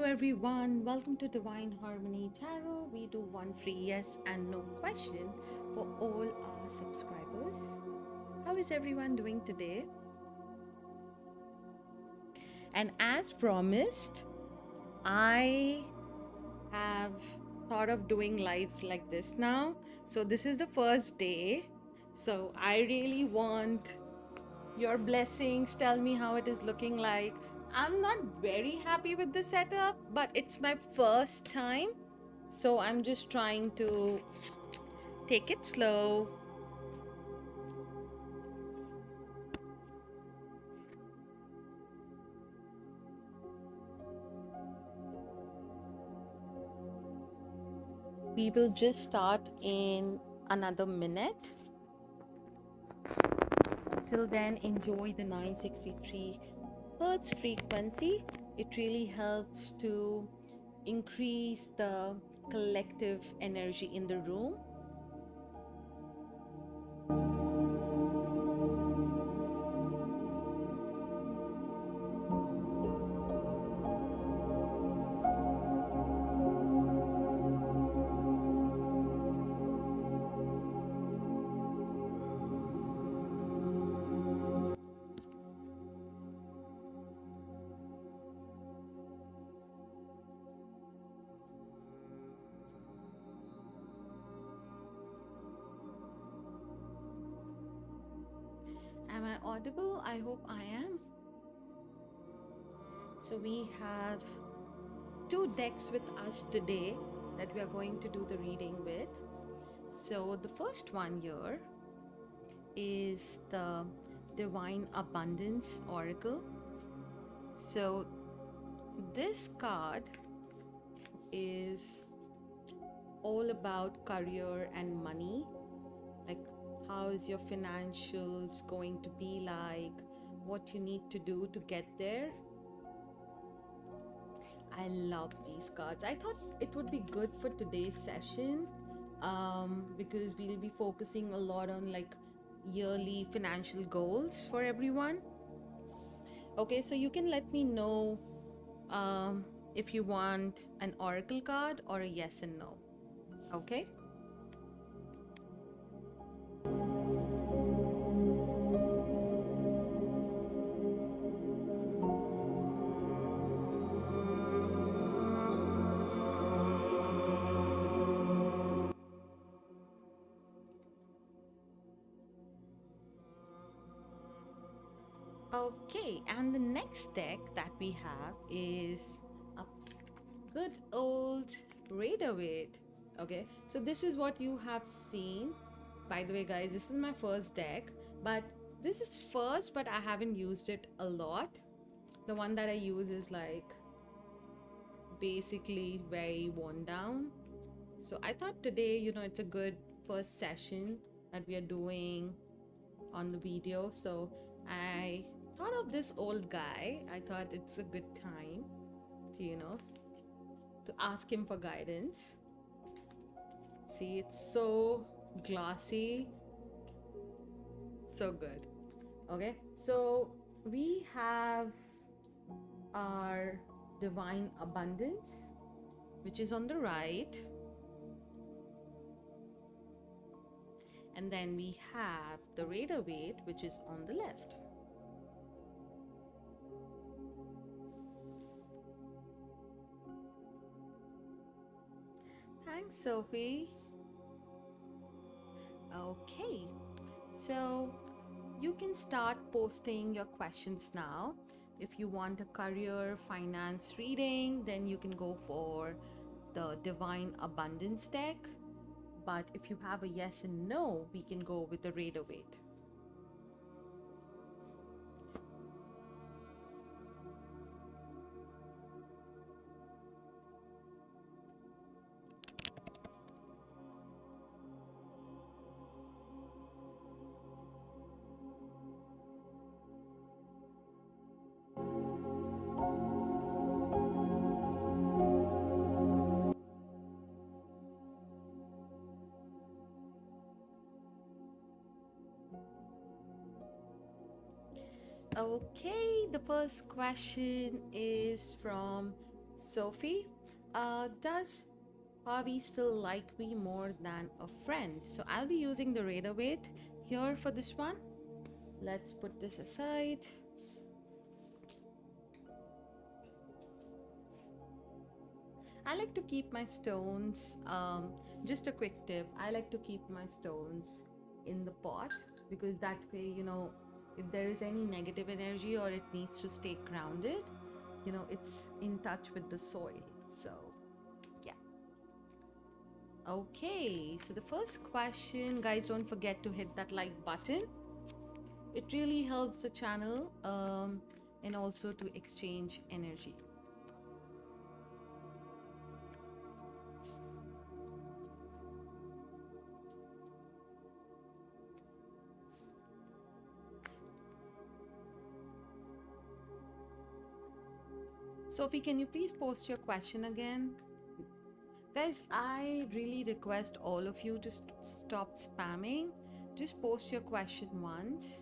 everyone, welcome to Divine Harmony Tarot. We do one free yes and no question for all our subscribers. How is everyone doing today? And as promised, I have thought of doing lives like this now. So this is the first day. So I really want your blessings. Tell me how it is looking like. I'm not very happy with the setup, but it's my first time. So I'm just trying to take it slow. We will just start in another minute. Till then, enjoy the 963 hertz frequency. It really helps to increase the collective energy in the room. Am I audible? I hope I am. So we have two decks with us today that we are going to do the reading with. So the first one here is the Divine Abundance Oracle. So this card is all about career and money. Like, how is your financials going to be like? What you need to do to get there. I love these cards. I thought it would be good for today's session because we'll be focusing a lot on like yearly financial goals for everyone. Okay, so you can let me know if you want an oracle card or a yes and no. Okay. Okay, and the next deck that we have is a good old Rider-Waite. Okay, so this is what you have seen. By the way, guys, this is my first deck, but this is first, but I haven't used it a lot. The one that I use is like basically very worn down. So I thought today, it's a good first session that we are doing on the video. So I thought of this old guy. I thought it's a good time to, to ask him for guidance. See, it's so glossy, so good. Okay, so we have our Divine Abundance, which is on the right, and then we have the Rider-Waite, which is on the left. Thanks, Sophie. Okay, so you can start posting your questions now. If you want a career finance reading, then you can go for the Divine Abundance deck. But if you have a yes and no, we can go with the Rider-Waite. Okay, the first question is from Sophie, does Harvey still like me more than a friend? So I'll be using the Radar weight here for this one. Let's put this aside. I like to keep my stones, just a quick tip, I like to keep my stones in the pot, because that way, if there is any negative energy or it needs to stay grounded, it's in touch with the soil. So, yeah. Okay, so the first question, guys, don't forget to hit that like button. It really helps the channel, and also to exchange energy. Sophie, can you please post your question again? Guys, I really request all of you to stop spamming. Just post your question once.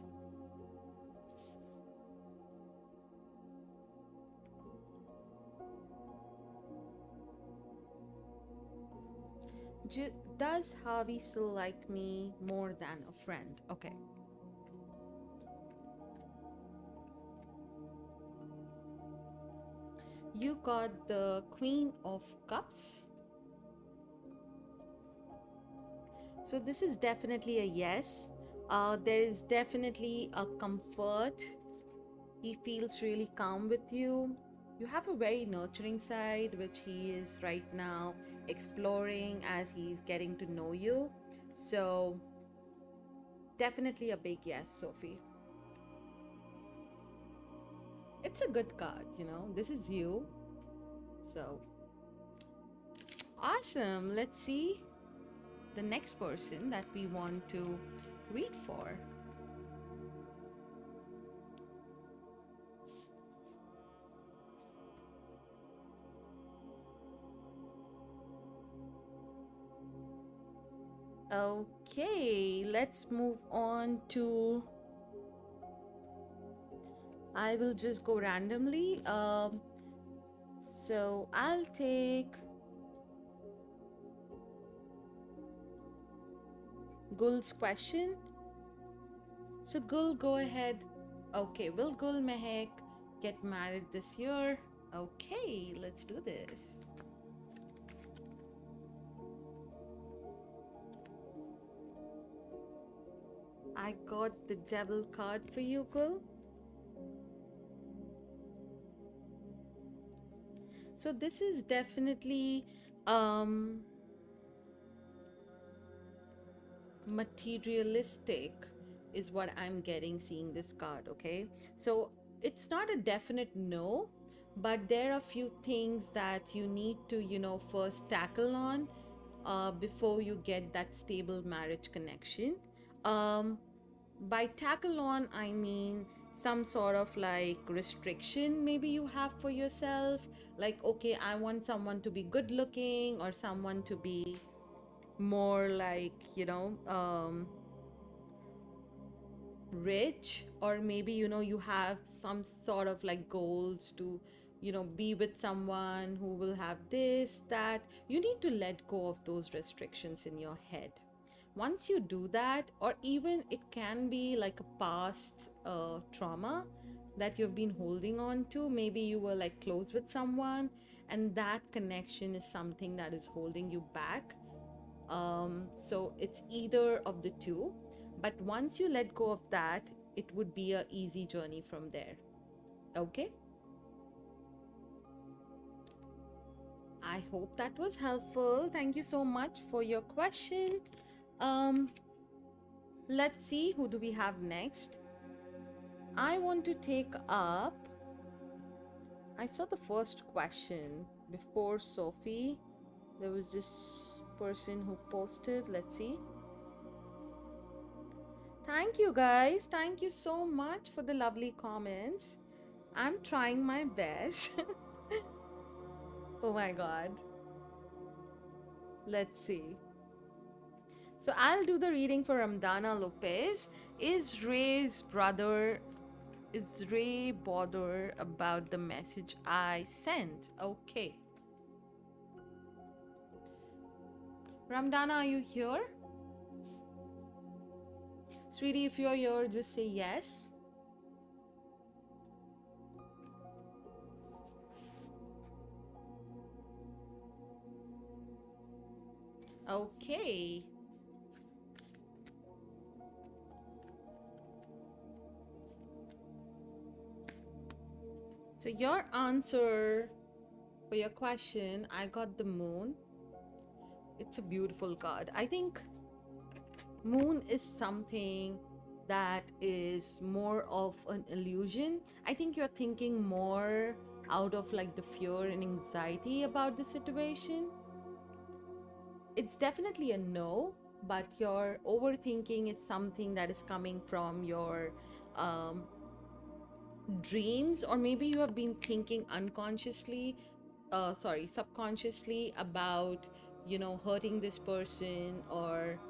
Does Harvey still like me more than a friend? Okay. You got the Queen of Cups. So this is definitely a yes. There is definitely a comfort. He feels really calm with you. You have a very nurturing side, which he is right now exploring as he's getting to know you. So definitely a big yes, Sophie. It's a good card, this is you. So awesome. Let's see the next person that we want to read for. Okay, let's move on to, I will just go randomly. So I'll take Gul's question. So Gul, go ahead. Okay, will Gul Mehek get married this year? Okay, let's do this. I got the Devil card for you, Gul. So this is definitely materialistic is what I'm getting seeing this card. Okay, so it's not a definite no, but there are a few things that you need to first tackle on before you get that stable marriage connection. By tackle on, I mean some sort of like restriction maybe you have for yourself, like, okay, I want someone to be good looking, or someone to be more like rich, or maybe you have some sort of like goals to be with someone who will have this, that. You need to let go of those restrictions in your head. Once you do that, or even it can be like a past trauma that you've been holding on to, maybe you were like close with someone and that connection is something that is holding you back. So it's either of the two, but once you let go of that, it would be a easy journey from there. Okay, I hope that was helpful. Thank you so much for your question. Let's see, who do we have next? I want to take up, I saw the first question before Sophie. There was this person who posted. Let's see. Thank you, guys. Thank you so much for the lovely comments. I'm trying my best. Oh my god. Let's see. So I'll do the reading for Ramdana Lopez. Is Ray's brother Is Ray bothered about the message I sent? Okay. Ramdana, are you here? Sweetie, if you're here, just say yes. Okay. So your answer for your question, I got the moon. It's a beautiful card. I think moon is something that is more of an illusion. I think you're thinking more out of like the fear and anxiety about the situation. It's definitely a no, but your overthinking is something that is coming from your um, dreams, or maybe you have been thinking unconsciously, subconsciously about, hurting this person, or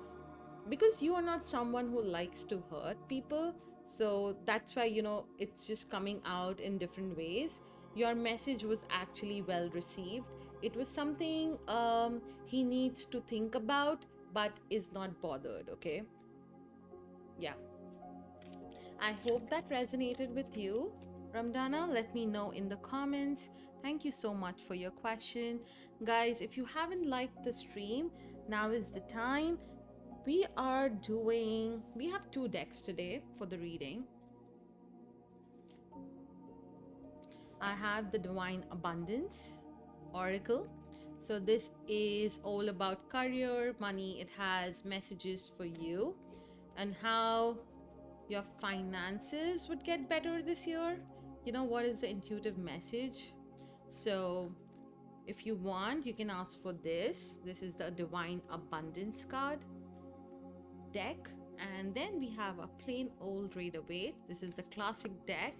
because you are not someone who likes to hurt people. So that's why, it's just coming out in different ways. Your message was actually well received. It was something he needs to think about, but is not bothered. Okay. Yeah. I hope that resonated with you. Ramdana, let me know in the comments. Thank you so much for your question. Guys, if you haven't liked the stream, now is the time. We have 2 decks today for the reading. I have the Divine Abundance Oracle. So this is all about career, money. It has messages for you and how your finances would get better this year. What is the intuitive message? So if you want, you can ask for this. This is the Divine Abundance card deck. And then we have a plain old Rider-Waite. This is the classic deck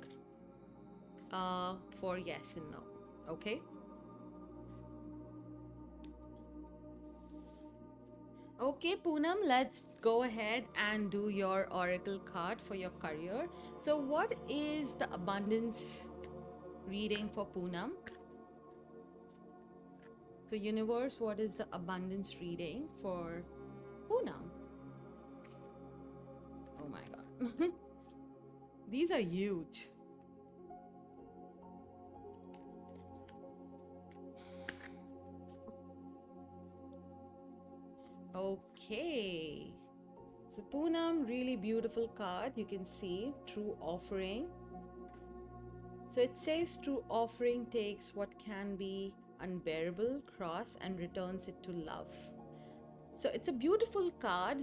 for yes and no. Okay. Okay, Poonam, let's go ahead and do your oracle card for your career. So what is the abundance reading for Poonam? So universe, what is the abundance reading for Poonam? Oh my god. These are huge. Okay. So Poonam, really beautiful card. You can see true offering. So it says true offering takes what can be unbearable, cross, and returns it to love. So it's a beautiful card.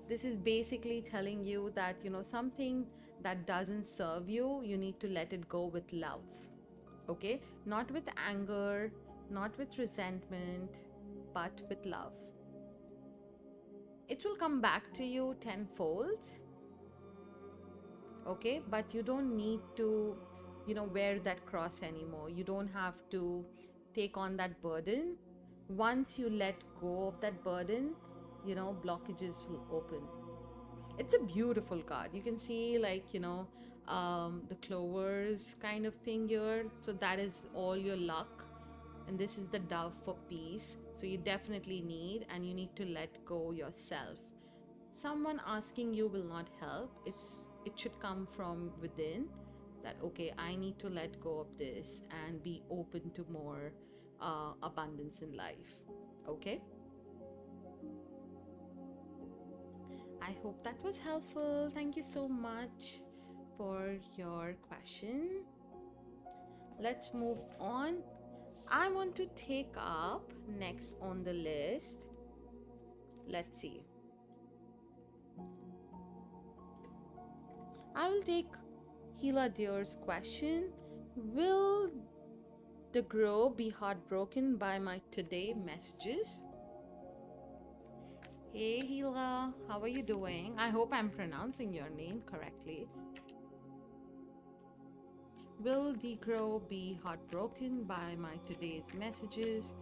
This is basically telling you that, something that doesn't serve you, you need to let it go with love. Okay? Not with anger, not with resentment, but with love. It will come back to you tenfold. Okay? But you don't need to, wear that cross anymore. You don't have to take on that burden. Once you let go of that burden, blockages will open. It's a beautiful card. You can see the clovers kind of thing here. So that is all your luck. And this is the dove for peace. So you definitely need, and you need to let go yourself. Someone asking you will not help. It should come from within, that okay, I need to let go of this and be open to more abundance in life. Okay. I hope that was helpful. Thank you so much for your question. Let's move on. I want to take up next on the list. Let's see. I will take Hila Deer's question. Will the girl be heartbroken by my today messages? Hey Hila, how are you doing? I hope I'm pronouncing your name correctly. Will the girl be heartbroken by my today's messages?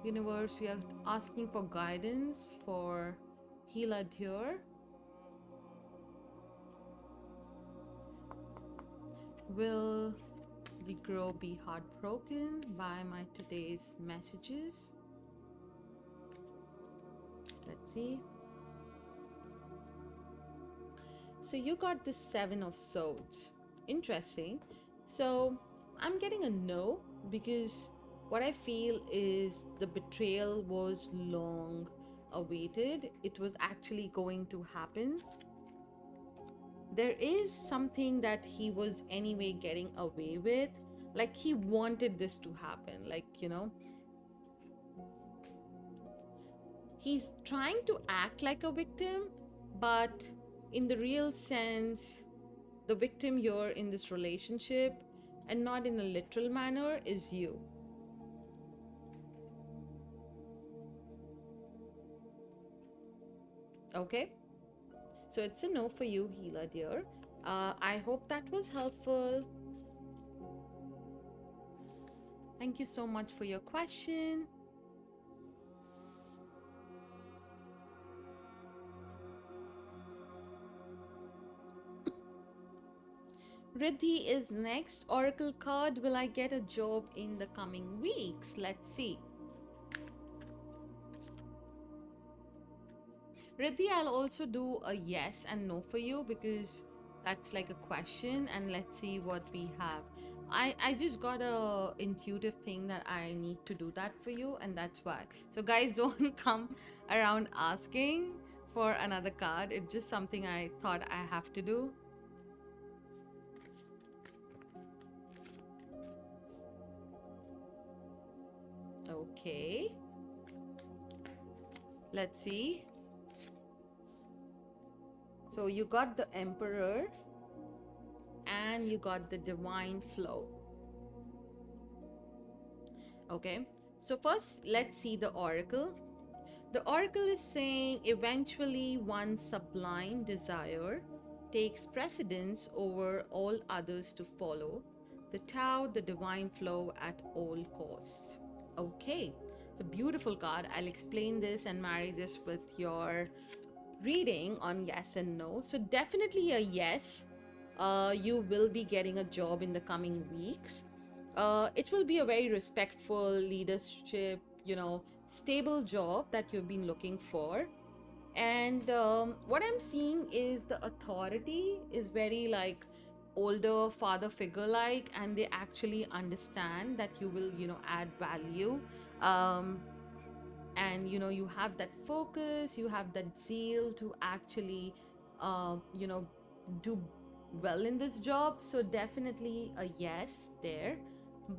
Universe, we are asking for guidance for Hila Deer. Will the girl be heartbroken by my today's messages? Let's see. So you got the Seven of Swords. Interesting. So I'm getting a no, because what I feel is the betrayal was long awaited. It was actually going to happen. There is something that he was anyway getting away with. Like, he wanted this to happen. Like, he's trying to act like a victim, but in the real sense, the victim here in this relationship, and not in a literal manner, is you. Okay? So it's a no for you, Healer dear. I hope that was helpful. Thank you so much for your question. Riddhi is next. Oracle card, will I get a job in the coming weeks? Let's see. Riddhi, I'll also do a yes and no for you, because that's like a question, and let's see what we have. I just got a intuitive thing that I need to do that for you, and that's why. So guys, don't come around asking for another card. It's just something I thought I have to do. Okay. Let's see. So you got the Emperor and you got the Divine Flow. Okay. So first, let's see the Oracle. The Oracle is saying eventually one sublime desire takes precedence over all others to follow. The Tao, the Divine Flow at all costs. Okay. It's a beautiful card. I'll explain this and marry this with your reading on yes and no. So definitely a yes. You will be getting a job in the coming weeks. It will be a very respectful leadership, stable job that you've been looking for. And what I'm seeing is the authority is very like older father figure like, and they actually understand that you will, add value. And you have that focus, you have that zeal to actually do well in this job. So definitely a yes there.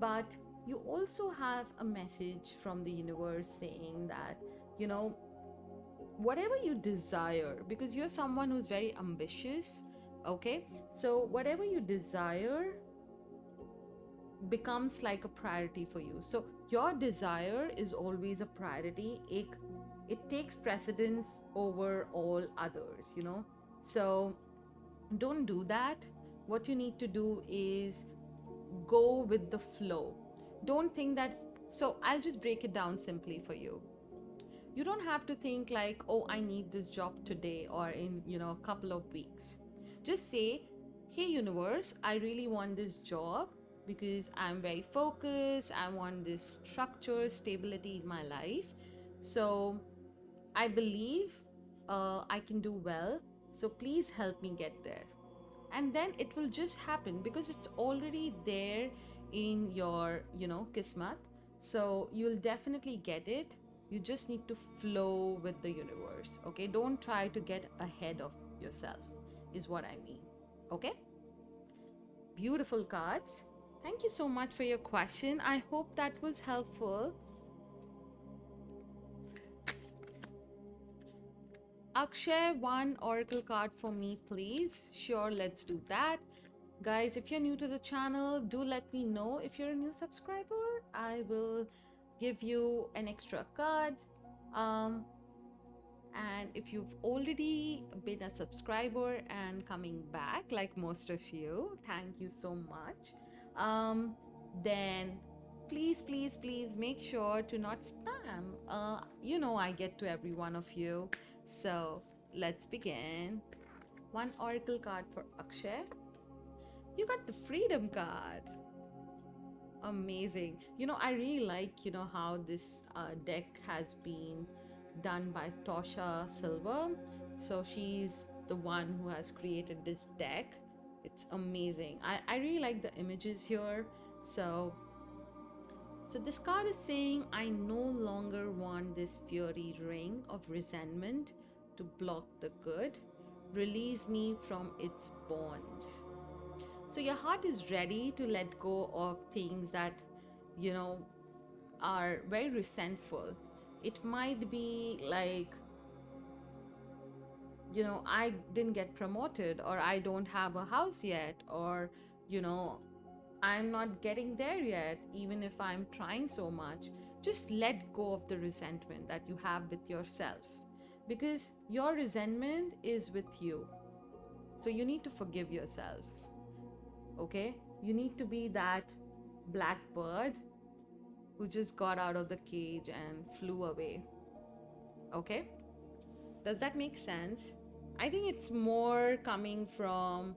But you also have a message from the universe saying that whatever you desire, because you're someone who's very ambitious. Okay, so whatever you desire becomes like a priority for you. So your desire is always a priority. It takes precedence over all others, So don't do that. What you need to do is go with the flow. Don't think that. So I'll just break it down simply for you. You don't have to think like, oh, I need this job today or in, a couple of weeks. Just say, hey, universe, I really want this job because I'm very focused. I want this structure, stability in my life. So I believe I can do well. So please help me get there. And then it will just happen because it's already there in your, kismat. So you'll definitely get it. You just need to flow with the universe. Okay, don't try to get ahead of yourself, is what I mean. Okay, beautiful cards. Thank you so much for your question. I hope that was helpful. Akshay, one oracle card for me, please. Sure, let's do that. Guys, if you're new to the channel, do let me know. If you're a new subscriber, I will give you an extra card. And if you've already been a subscriber and coming back, like most of you, thank you so much. Then please, please, please make sure to not spam. I get to every one of you. So let's begin. One oracle card for Akshay. You got the Freedom card. Amazing. I really like, how this deck has been done by Tosha Silver. So she's the one who has created this deck. It's amazing. I really like the images here. So this card is saying, I no longer want this fiery ring of resentment to block the good. Release me from its bonds. So your heart is ready to let go of things that, you know, are very resentful. It might be like, I didn't get promoted, or I don't have a house yet, or, I'm not getting there yet, even if I'm trying so much. Just let go of the resentment that you have with yourself, because your resentment is with you. So you need to forgive yourself. Okay? You need to be that blackbird who just got out of the cage and flew away. Okay? Does that make sense? I think it's more coming from,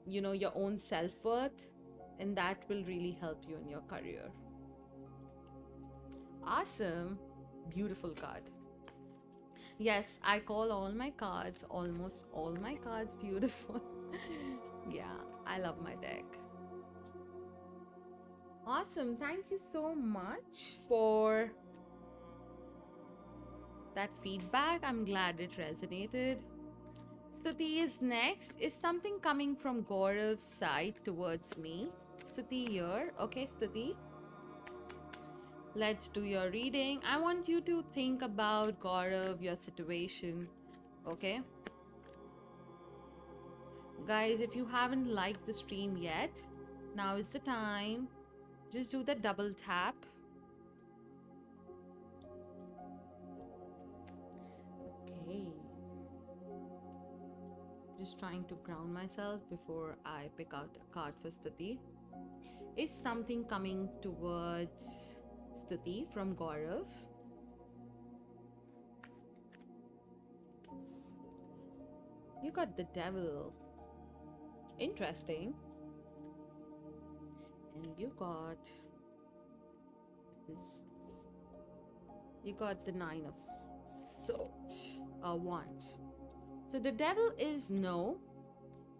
your own self-worth, and that will really help you in your career. Awesome. Beautiful card. Yes, I call all my cards, almost all my cards, beautiful. Yeah, I love my deck. Awesome. Thank you so much for that feedback. I'm glad it resonated. Stuti is next. Is something coming from Gaurav's side towards me? Stuti here. Okay, Stuti. Let's do your reading. I want you to think about Gaurav, your situation. Okay? Guys, if you haven't liked the stream yet, now is the time. Just do the double tap. Okay. Just trying to ground myself before I pick out a card for Stuti. Is something coming towards Stuti from Gaurav? You got the Devil. Interesting. And you got this. You got the Nine of Wands. So the Devil is no.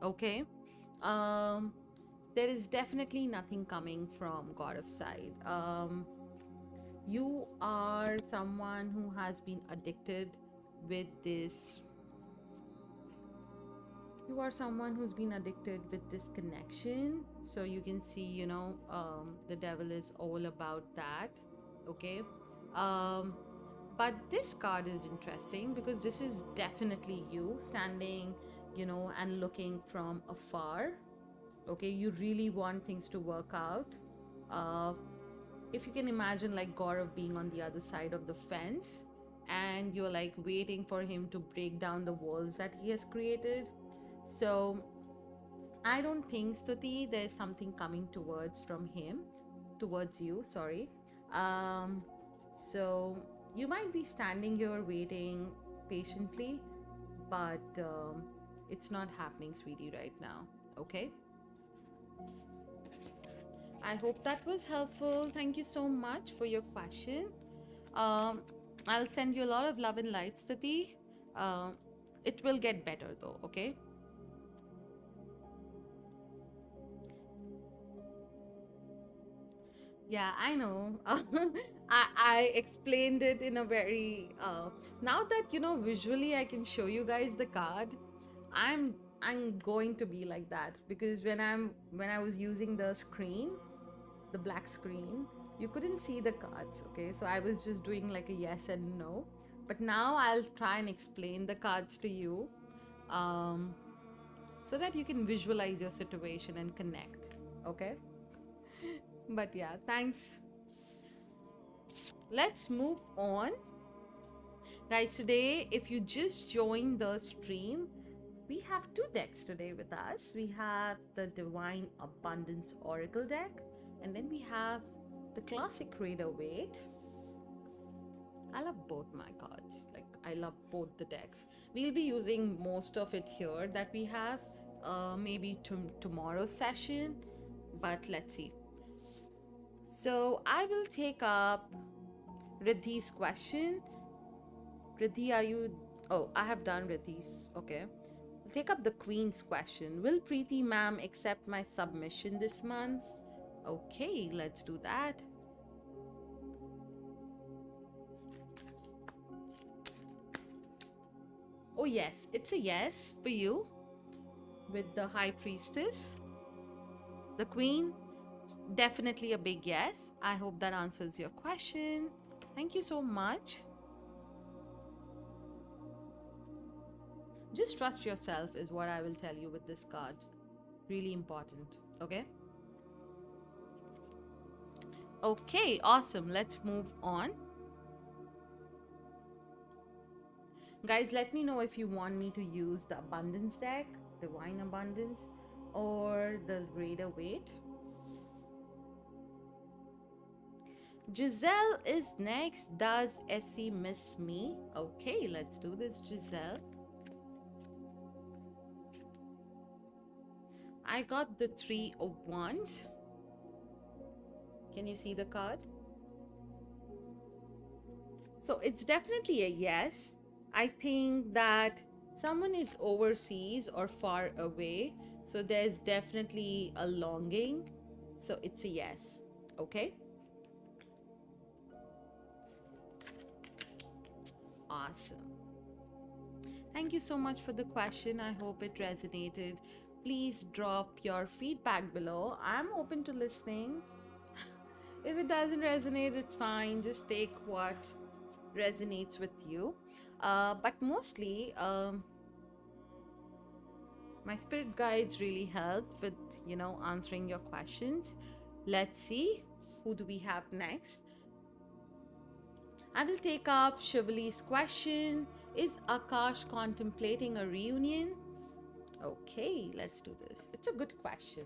Okay. There is definitely nothing coming from Gaurav's side. You are someone who has been addicted with this. You are someone who's been addicted with this connection. So you can see, the Devil is all about that. Okay. But this card is interesting because this is definitely you standing, and looking from afar. Okay, you really want things to work out. If you can imagine like Gaurav being on the other side of the fence, and you're like waiting for him to break down the walls that he has created. So I don't think, Stuti, there's something coming towards you, sorry. So you might be standing here waiting patiently, but it's not happening, sweetie, right now. Okay? I hope that was helpful. Thank you so much for your question. I'll send you a lot of love and light, Stuti. It will get better though, okay? Yeah, I know. I explained it in a very now that visually I can show you guys the card. I'm going to be like that, because when I was using the screen, the black screen, you couldn't see the cards. Okay, so I was just doing like a yes and no. But now I'll try and explain the cards to you, so that you can visualize your situation and connect. Okay. But yeah, thanks. Let's move on. Guys, today, if you just joined the stream, we have two decks today with us. We have the Divine Abundance Oracle deck, and then we have the Classic Rider-Waite. I love both my cards. Like, I love both the decks. We'll be using most of it here that we have. maybe tomorrow's session, but let's see. So I will take up Riddhi's question. Riddhi, are you? Oh, I have done Riddhi's. Okay. I'll take up the Queen's question. Will Preeti ma'am accept my submission this month? Okay, let's do that. Oh, yes, it's a yes for you with the High Priestess. The Queen, definitely a big yes. I hope that answers your question. Thank you so much. Just trust yourself, is what I will tell you with this card. Really important, okay? Okay, awesome. Let's move on. Guys, let me know if you want me to use the Abundance deck, Divine Abundance, or the Raider Waite. Giselle is next. Does Essie miss me? Okay, let's do this, Giselle. I got the 3 of Wands. Can you see the card? So it's definitely a yes. I think that someone is overseas or far away. So there's definitely a longing. So it's a yes. Okay. Awesome. Thank you so much for the question. I hope it resonated. Please drop your feedback below. I'm open to listening. If it doesn't resonate, it's fine. Just take what resonates with you. But mostly, my spirit guides really helped with, answering your questions. Let's see, who do we have next? I will take up Shivali's question. Is Akash contemplating a reunion? Okay, let's do this. It's a good question.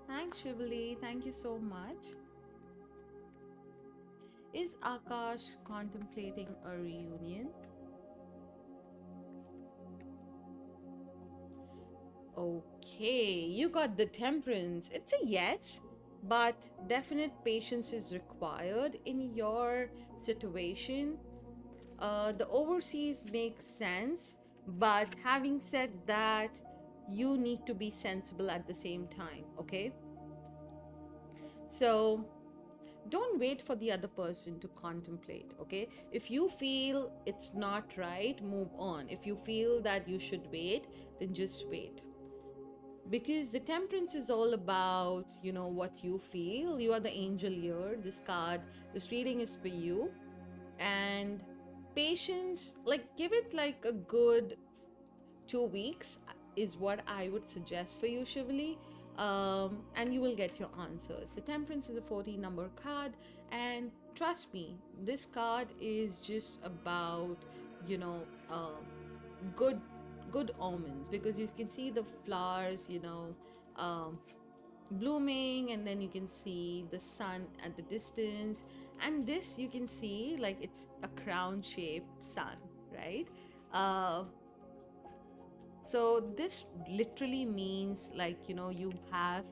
Thanks, Shivali. Thank you so much. Is Akash contemplating a reunion? Okay, you got the Temperance. It's a yes, but definite patience is required in your situation. The overseas makes sense, but having said that, you need to be sensible at the same time, okay? So don't wait for the other person to contemplate, okay? If you feel it's not right, move on. If you feel that you should wait, then just wait. Because the Temperance is all about, what you feel. You are the angel here. This card, this reading is for you. And patience, give it like a good 2 weeks is what I would suggest for you, Shivali. And you will get your answers. The Temperance is a 14 number card, and trust me, this card is just about, good omens, because you can see the flowers, blooming, and then you can see the sun at the distance, and this you can see like it's a crown shaped sun, right? So this literally means you have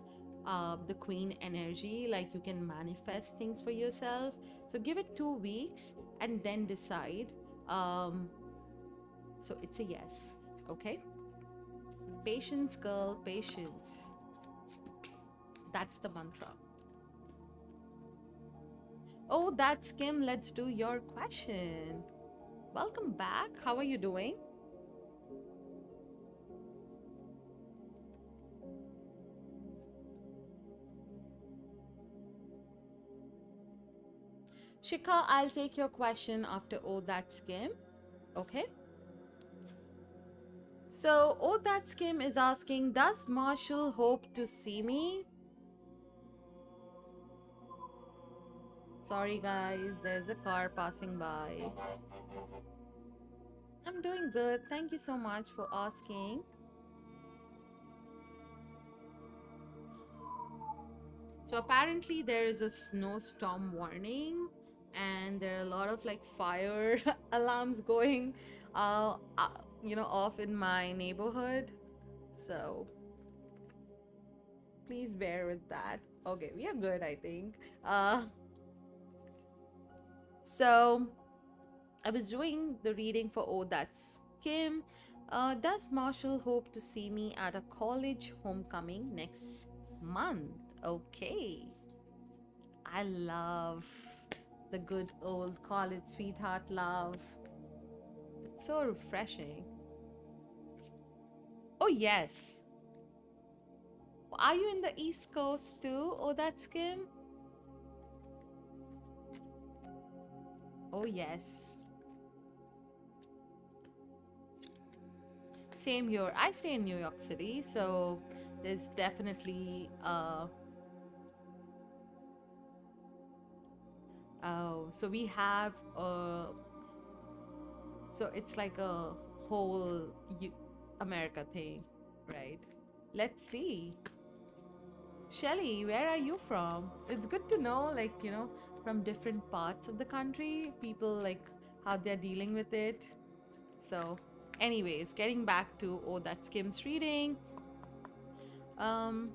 the Queen energy, like you can manifest things for yourself. So give it 2 weeks and then decide. So it's a yes. Okay, patience, girl, patience. That's the mantra. Oh, that's Kim. Let's do your question. Welcome back. How are you doing? Shika, I'll take your question after Oh, that's Kim. Okay. So, Oh, that's Kim is asking, does Marshall hope to see me? Sorry, guys, there's a car passing by. I'm doing good. Thank you so much for asking. So apparently there is a snowstorm warning, and there are a lot of fire alarms going off in my neighborhood. So please bear with that. Okay, we are good, I think. So I was doing the reading for Oh That's Kim. Does Marshall hope to see me at a college homecoming next month? Okay. I love the good old college sweetheart love. It's so refreshing. Oh, yes. Are you in the East Coast too? Oh, that's Kim. Oh, yes. Same here. I stay in New York City, so there's definitely oh, so we have so it's like a whole America thing, right? Let's see. Shelly, where are you from? It's good to know, like, from different parts of the country, people like how they're dealing with it. So, anyways, getting back to Oh That's Kim's reading. Um,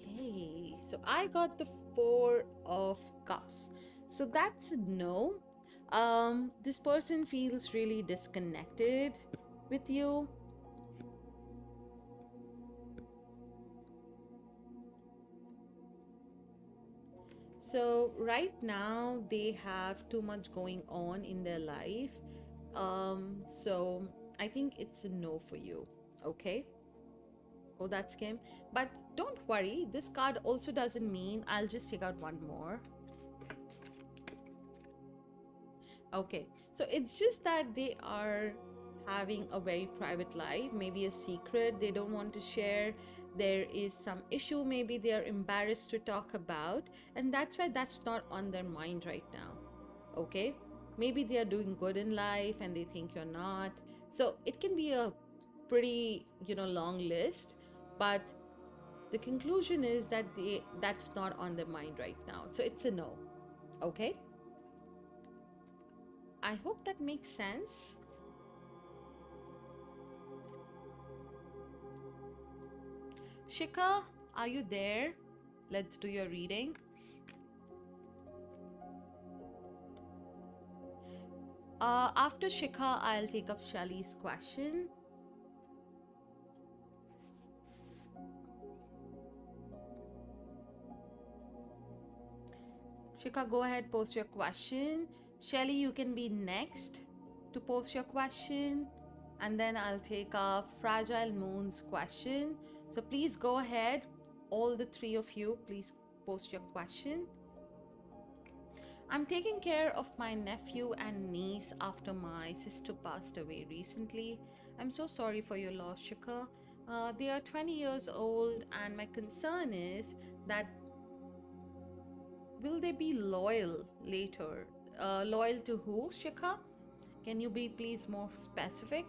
okay, so I got the Four of Cups. So that's a no. This person feels really disconnected with you. So right now they have too much going on in their life. So I think it's a no for you. Okay. Oh, that's Kim. But don't worry, this card also doesn't mean I'll just take out one more. Okay, so it's just that they are having a very private life, maybe a secret they don't want to share. There is some issue, maybe they are embarrassed to talk about, and that's why that's not on their mind right now. Okay, maybe they are doing good in life and they think you're not. So it can be a pretty, long list, but the conclusion is that that's not on their mind right now. So it's a no. Okay, I hope that makes sense. Shika, are you there? Let's do your reading. After Shika, I'll take up Shelly's question. Shika, go ahead, post your question. Shelly, you can be next to post your question. And then I'll take up Fragile Moon's question. So please go ahead. All the three of you, please post your question. I'm taking care of my nephew and niece after my sister passed away recently. I'm so sorry for your loss, Shika. They are 20 years old, and my concern is that will they be loyal later? Loyal to who, Shika? Can you be please more specific?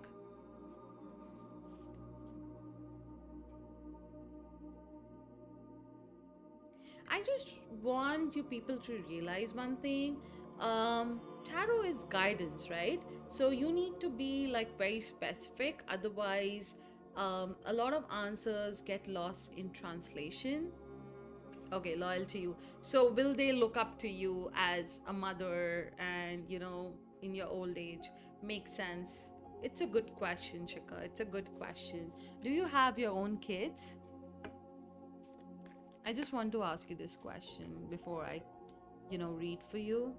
I just want you people to realize one thing. Tarot is guidance, right? So you need to be like very specific, otherwise, a lot of answers get lost in translation. Okay, loyal to you. So will they look up to you as a mother and, in your old age? Makes sense. It's a good question, Shika. It's a good question. Do you have your own kids? I just want to ask you this question before I, read for you.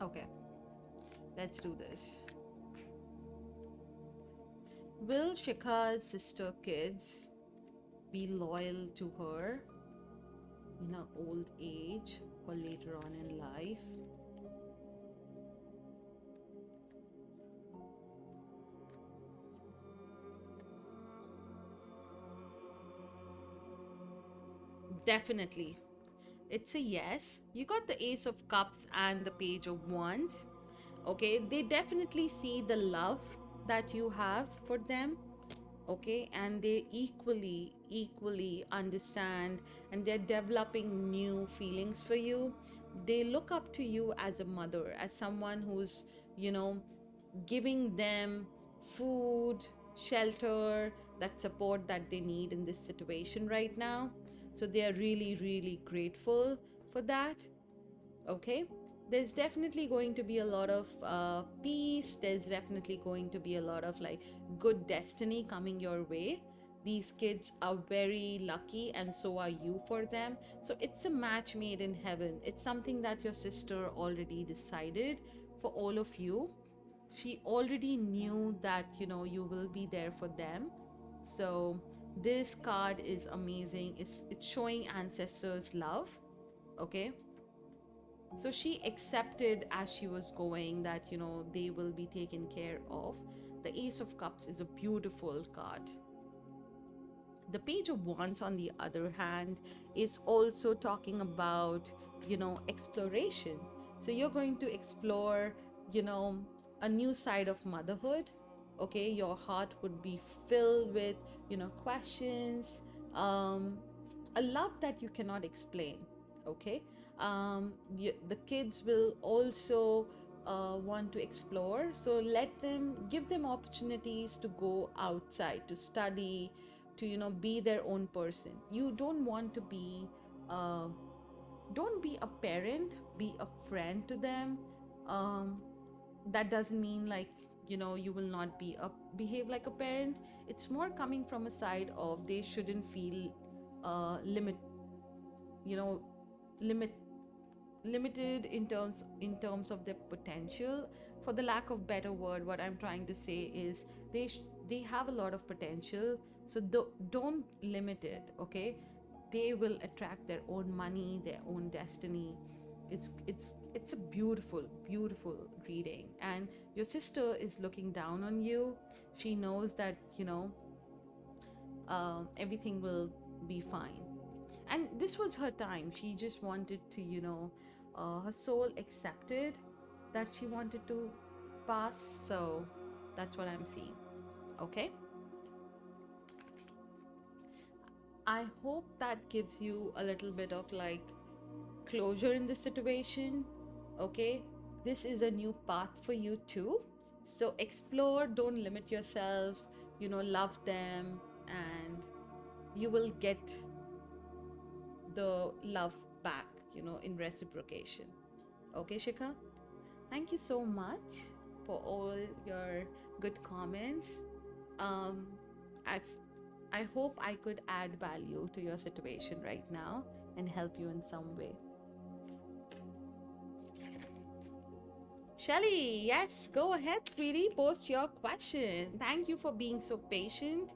Okay, let's do this. Will Shika's sister kids be loyal to her in her old age or later on in life? Definitely. It's a yes. You got the Ace of Cups and the Page of Wands. Okay, they definitely see the love that you have for them. Okay, and they equally understand, and they're developing new feelings for you. They look up to you as a mother, as someone who's, you know, giving them food, shelter, that support that they need in this situation right now. So they are really grateful for that. Okay, there's definitely going to be a lot of peace. There's definitely going to be a lot of like good destiny coming your way. These kids are very lucky, and so are you for them. So it's a match made in heaven. It's something that your sister already decided for all of you. She already knew that, you know, you will be there for them. So this card is amazing. It's showing ancestors love. Okay, so she accepted as she was going that, you know, they will be taken care of. The Ace of Cups is a beautiful card. The Page of Wands, on the other hand, is also talking about, you know, exploration. So you're going to explore, you know, a new side of motherhood. Okay, your heart would be filled with, you know, questions, um, a love that you cannot explain. Okay, the kids will also want to explore. So give them opportunities to go outside, to study, to, you know, be their own person. You don't want to be uh, don't be a parent, be a friend to them. um, that doesn't mean like, you know, you will not behave like a parent. It's more coming from a side of they shouldn't feel limit you know limit limited in terms of their potential. For the lack of better word, what I'm trying to say is they have a lot of potential. So don't limit it. Okay, they will attract their own money, their own destiny. It's a beautiful reading, and your sister is looking down on you. She knows that, you know, everything will be fine. And this was her time. She just wanted to, you know, her soul accepted that she wanted to pass. So that's what I'm seeing. Okay, I hope that gives you a little bit of like closure in the situation. Okay, this is a new path for you too. So explore, don't limit yourself, you know, love them, and you will get the love back, you know, in reciprocation. Okay, Shikha, thank you so much for all your good comments. um i've I hope I could add value to your situation right now and help you in some way. Shelly, yes, go ahead, sweetie, post your question. Thank you for being so patient.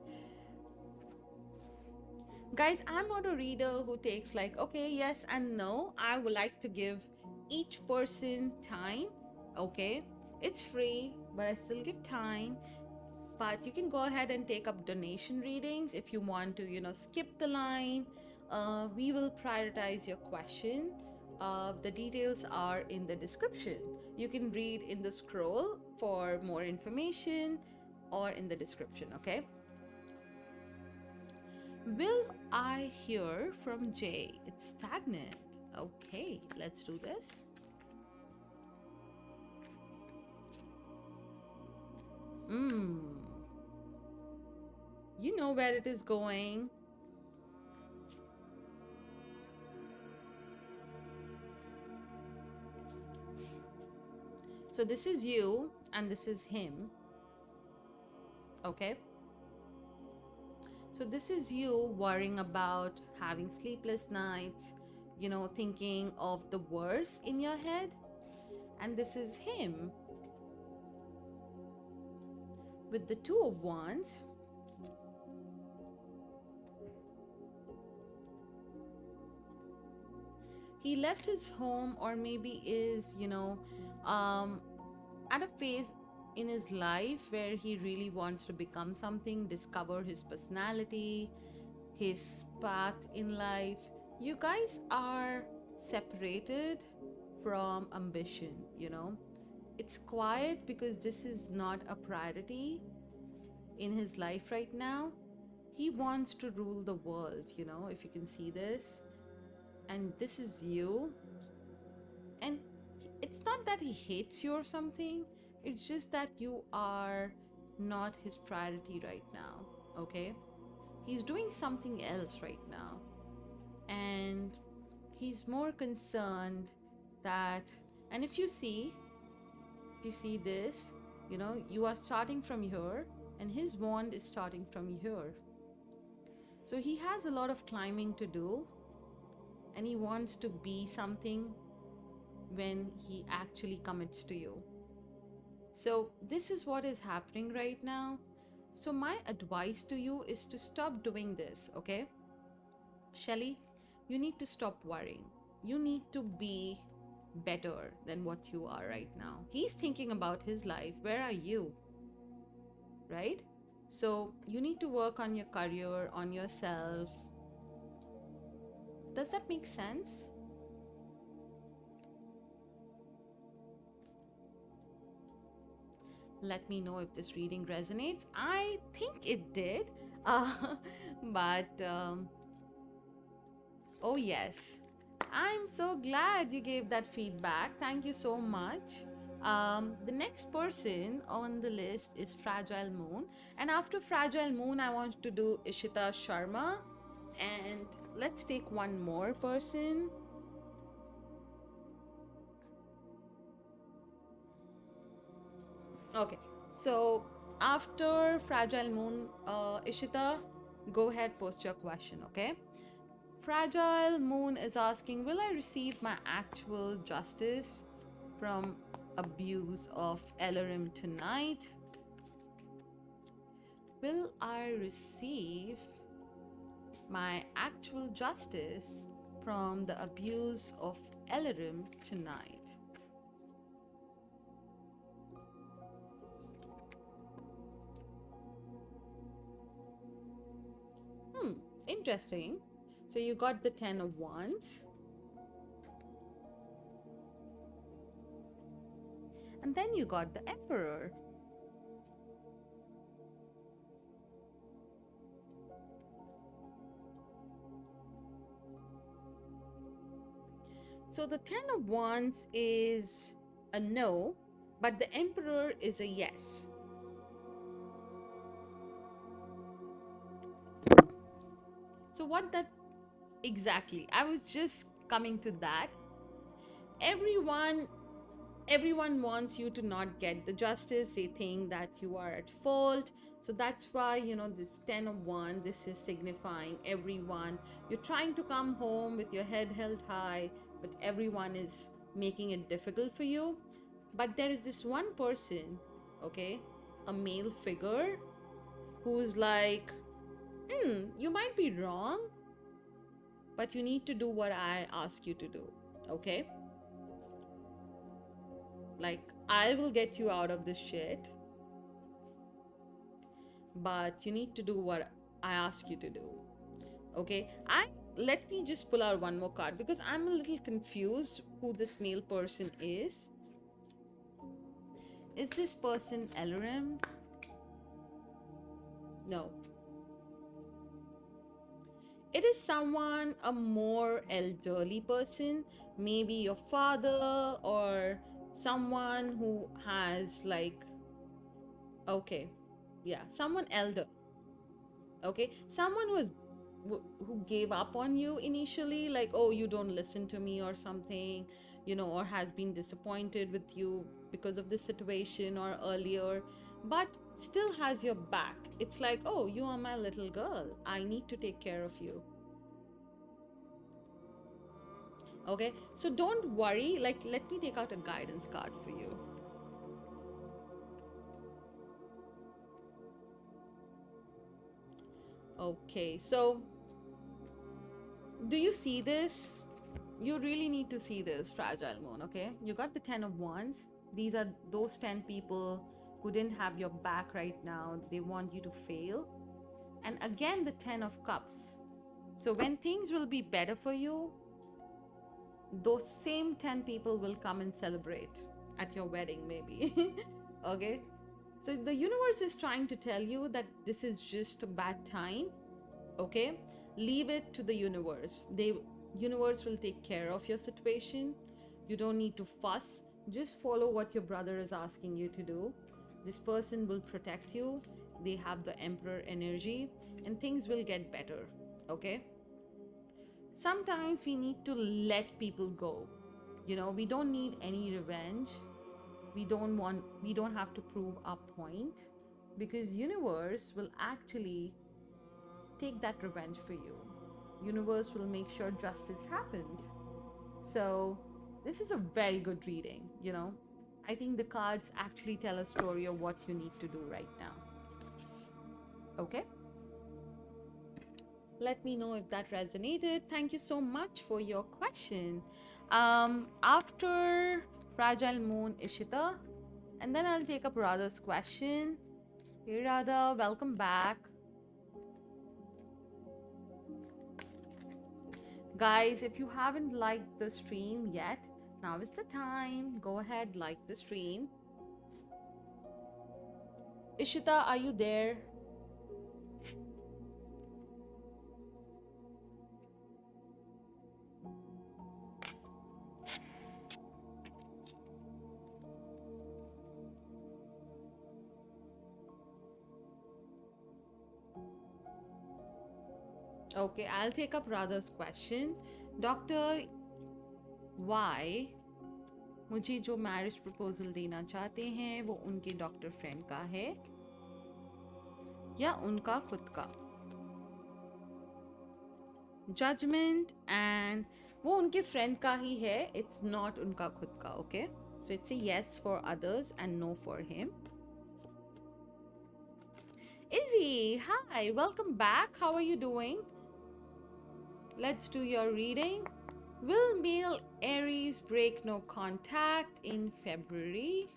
Guys, I'm not a reader who takes like, okay, yes and no. I would like to give each person time. Okay, it's free, but I still give time. But you can go ahead and take up donation readings if you want to, you know, skip the line. We will prioritize your question. The details are in the description. You can read in the scroll for more information, or in the description. Okay, will I hear from Jay? It's stagnant. Okay, let's do this. You know where it is going. So this is you and this is him. Okay, so this is you worrying about having sleepless nights, you know, thinking of the worst in your head. And this is him with the Two of Wands. He left his home, or maybe is, you know, at a phase in his life where he really wants to become something, discover his personality, his path in life. You guys are separated from ambition, you know. It's quiet because this is not a priority in his life right now. He wants to rule the world, if you can see this. And this is you. And it's not that he hates you or something, it's just that you are not his priority right now, okay? He's doing something else right now. And he's more concerned that, and if you see this, you are starting from here and his wand is starting from here. So he has a lot of climbing to do, and he wants to be something when he actually commits to you. So this is what is happening right now. So my advice to you is to stop doing this, okay? Shelly, you need to stop worrying. You need to be better than what you are right now. He's thinking about his life. Where are you? Right? So you need to work on your career, on yourself. Does that make sense? Let me know if this reading resonates. I think it did. But oh yes, I'm so glad you gave that feedback. Thank you so much. The next person on the list is Fragile Moon. And after Fragile Moon, I want to do Ishita Sharma. And let's take one more person. Okay, so after Fragile Moon, Ishita, go ahead, post your question, okay? Fragile Moon is asking, will I receive my actual justice from abuse of Elarim tonight? Will I receive my actual justice from the abuse of Elarim tonight? Interesting. So you got the 10 of Wands. And then you got the Emperor. So the 10 of Wands is a no, but the Emperor is a yes. So what that exactly? I was just coming to that. Everyone wants you to not get the justice. They think that you are at fault. So that's why, this 10 of Wands, this is signifying everyone. You're trying to come home with your head held high, but everyone is making it difficult for you. But there is this one person, okay, a male figure, who's like, you might be wrong, but you need to do what I ask you to do, okay? Like, I will get you out of this shit, but you need to do what I ask you to do, okay? Let me just pull out one more card because I'm a little confused who this male person is. Is this person Elarim? No. It is someone, a more elderly person, maybe your father or someone who has someone elder. Okay, someone who gave up on you initially, like, oh, you don't listen to me or something, or has been disappointed with you because of this situation or earlier, but still has your back. It's like, oh, you are my little girl, I need to take care of you. Okay, so don't worry. Let me take out a guidance card for you. Okay, so do you see this? You really need to see this, Fragile Moon, okay? You got the 10 of Wands. These are those 10 people who didn't have your back right now. They want you to fail. And again, the 10 of Cups. So when things will be better for you, those same 10 people will come and celebrate, at your wedding, maybe. Okay, so the universe is trying to tell you that this is just a bad time. Okay, leave it to the universe. The universe will take care of your situation. You don't need to fuss. Just follow what your brother is asking you to do. This person will protect you. They have the emperor energy, and things will get better. Okay, sometimes we need to let people go. We don't need any revenge. We don't have to prove our point, because universe will actually take that revenge for you. Universe will make sure justice happens. So this is a very good reading. I think the cards actually tell a story of what you need to do right now. Okay, let me know if that resonated. Thank you so much for your question. After Fragile Moon, Ishita, and then I'll take up Radha's question. Hey Radha, welcome back. Guys, if you haven't liked the stream yet, now is the time. Go ahead, like the stream. Ishita, are you there? Okay, I'll take up Radha's question. Doctor, why मुझे जो marriage proposal देना चाहते हैं वो उनके doctor friend का है या उनका खुद का? जजमेंट, एंड वो उनके फ्रेंड का ही है, इट्स नॉट उनका खुद का. Okay, so it's a yes for others and no for him. Izzy, hi, welcome back. How are you doing? Let's do your reading. Will male Aries break no contact in February?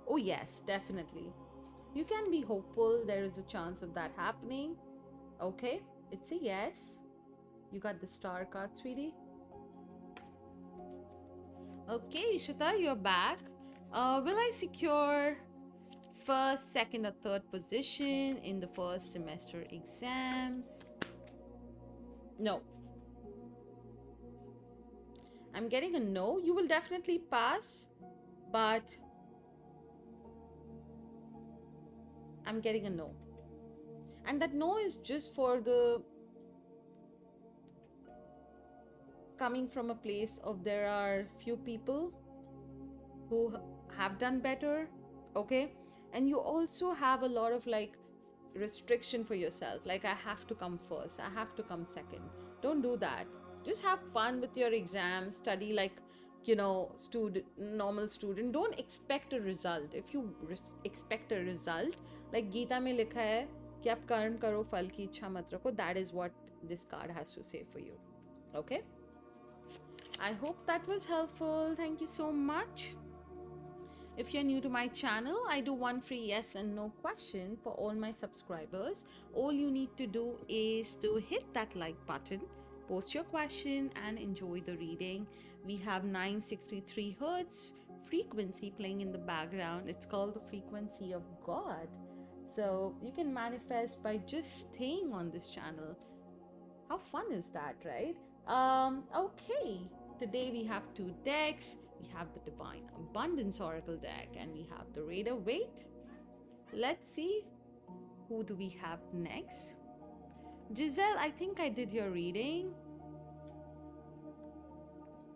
Oh yes, definitely. You can be hopeful. There is a chance of that happening. Okay, it's a yes. You got the star card, sweetie. Okay, Ishita, you're back. Will I secure first, second, or third position in the first semester exams? No. I'm getting a no. You will definitely pass, but I'm getting a no. And that no is just for the coming from a place of there are few people who have done better, okay? And you also have a lot of restriction for yourself, like I have to come first, I have to come second. Don't do that. Just have fun with your exams, study like normal student. Don't expect a result. If you expect a result, like Gita mein likha hai कि आप कर्म करो फल की इच्छा मत रखो, that is what this card has to say for you. Okay, I hope that was helpful. Thank you so much. If you're new to my channel, I do one free yes and no question for all my subscribers. All you need to do is to hit that like button, post your question, and enjoy the reading. We have 963 hertz frequency playing in the background. It's called the frequency of God. So you can manifest by just staying on this channel. How fun is that, right? Okay, today we have two decks. We have the Divine Abundance Oracle deck and we have the Raider Waite. Let's see, who do we have next? Giselle, I think I did your reading.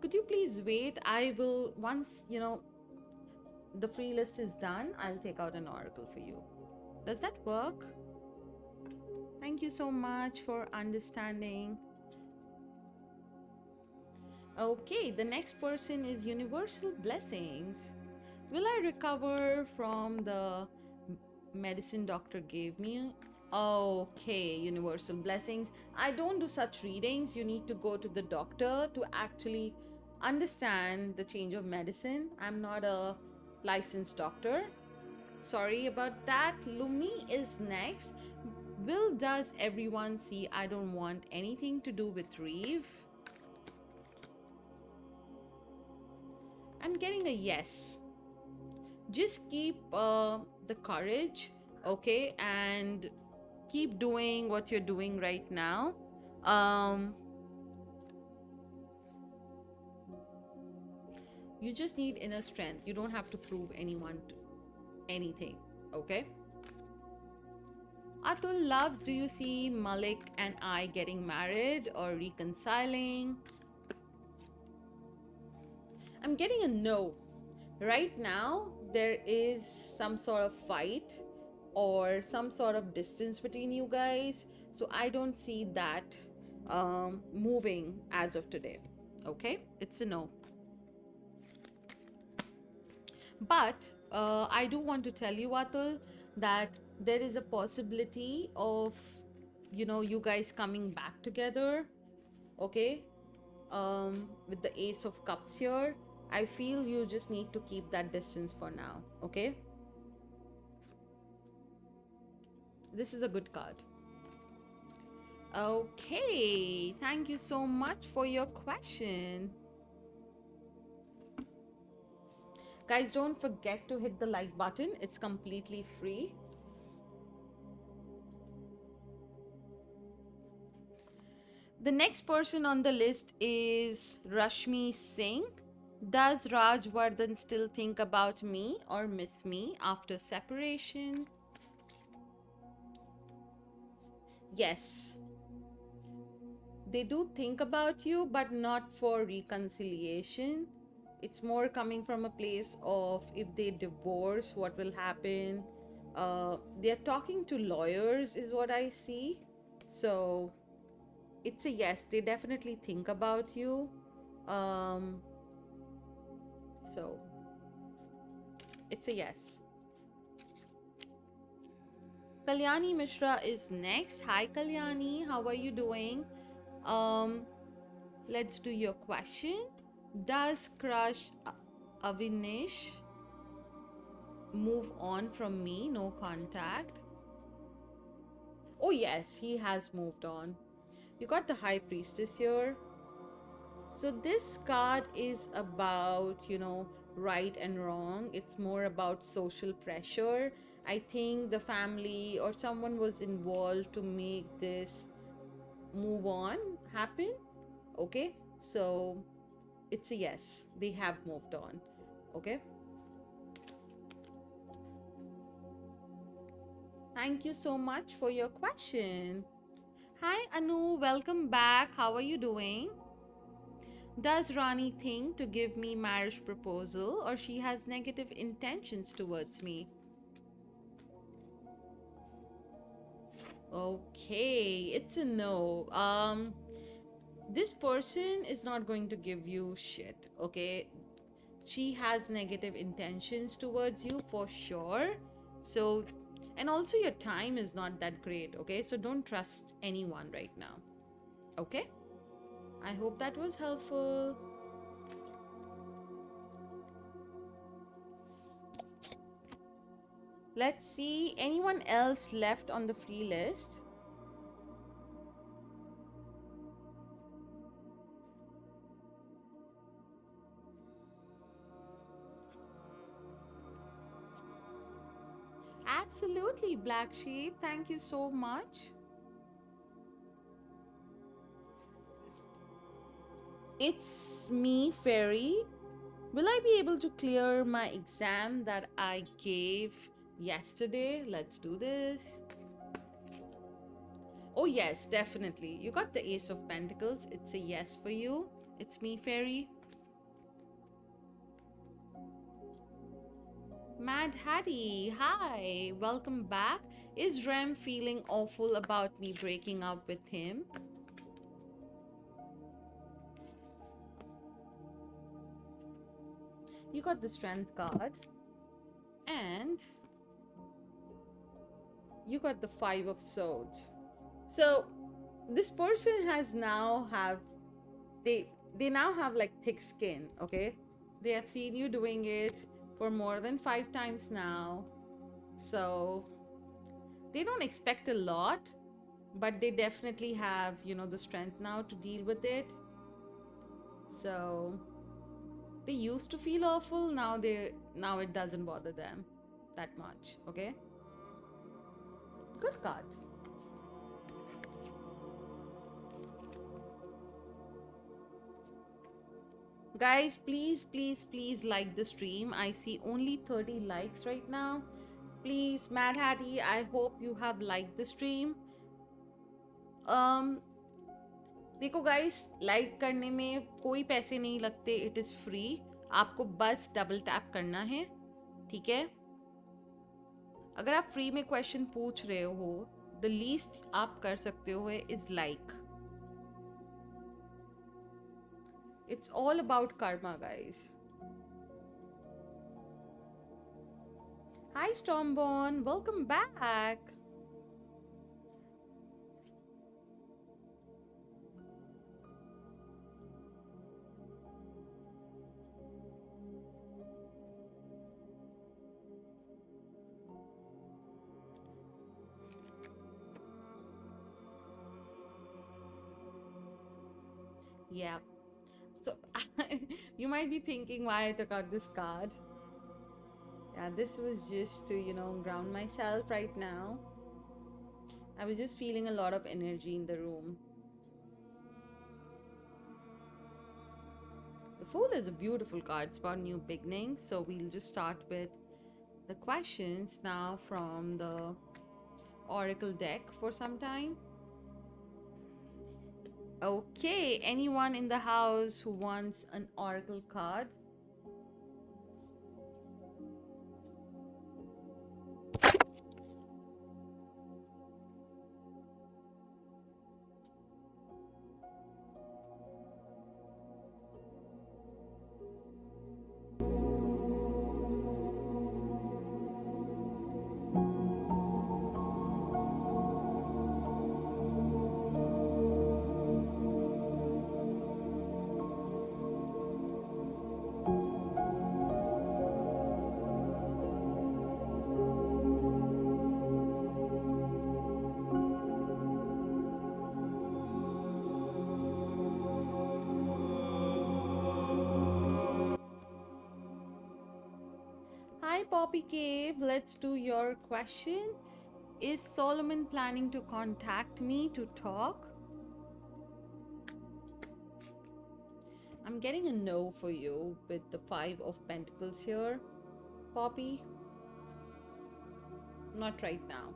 Could you please wait? I will, once the free list is done, I'll take out an oracle for you. Does that work? Thank you so much for understanding. Okay, the next person is Universal Blessings. Will I recover from the medicine doctor gave me? Okay, Universal Blessings. I don't do such readings. You need to go to the doctor to actually understand the change of medicine. I'm not a licensed doctor. Sorry about that. Lumi is next. Will does everyone see I don't want anything to do with Reeve? And I'm getting a yes. Just keep the courage, okay, and keep doing what you're doing right now. um you just need inner strength. You don't have to prove anyone anything, okay? Atul loves, do you see Malik and I getting married or reconciling? I'm getting a no. Right now, there is some sort of fight or some sort of distance between you guys. So I don't see that moving as of today. Okay? It's a no. But I do want to tell you, Atul, that there is a possibility of, you guys coming back together. Okay? With the Ace of Cups here, I feel you just need to keep that distance for now. Okay? This is a good card. Okay, thank you so much for your question. Guys, don't forget to hit the like button. It's completely free. The next person on the list is Rashmi Singh. Does Rajvardhan still think about me or miss me after separation? Yes. They do think about you, but not for reconciliation. It's more coming from a place of if they divorce, what will happen. They're talking to lawyers, is what I see. So it's a yes. They definitely think about you. So it's a yes. Kalyani Mishra is next. Hi Kalyani, how are you doing? Let's do your question. Does crush Avinish move on from me? No contact. Oh yes, he has moved on. You got the High Priestess here. So this card is about, right and wrong. It's more about social pressure. I think the family or someone was involved to make this move on happen. Okay, so it's a yes. They have moved on. Okay. Thank you so much for your question. Hi Anu, welcome back. How are you doing? Does Rani think to give me marriage proposal or she has negative intentions towards me? Okay, it's a no. This person is not going to give you shit, okay? She has negative intentions towards you for sure. So, and also your time is not that great, okay? So don't trust anyone right now, okay? I hope that was helpful. Let's see, anyone else left on the free list? Absolutely, Black Sheep. Thank you so much. It's me, Fairy. Will I be able to clear my exam that I gave yesterday? Let's do this. Oh yes, definitely. You got the Ace of Pentacles. It's a yes for you. It's me, Fairy. Mad Hattie, hi. Welcome back. Is Rem feeling awful about me breaking up with him? You got the Strength card. And you got the Five of Swords. So this person has now have they now have like thick skin, okay? They have seen you doing it for more than 5 times now. So they don't expect a lot, but they definitely have, the strength now to deal with it. So They used to feel awful, now it doesn't bother them that much. Okay, good card. Guys, please like the stream. I see only 30 likes right now. Please, Mad Hattie, I hope you have liked the stream. देखो guys, like करने में कोई पैसे नहीं लगते, it is free. आपको बस double tap करना है, ठीक है. अगर आप फ्री में क्वेश्चन पूछ रहे हो, द लीस्ट आप कर सकते हो is like. It's all about karma guys. Hi Stormborn, welcome back. Yeah. So you might be thinking why I took out this card. Yeah, this was just to, ground myself right now. I was just feeling a lot of energy in the room. The Fool is a beautiful card. It's about new beginnings. So we'll just start with the questions now from the Oracle deck for some time. Okay, anyone in the house who wants an Oracle card? Hi Poppy Cave, let's do your question. Is Solomon planning to contact me to talk? I'm getting a no for you with the 5 of Pentacles here, Poppy. Not right now.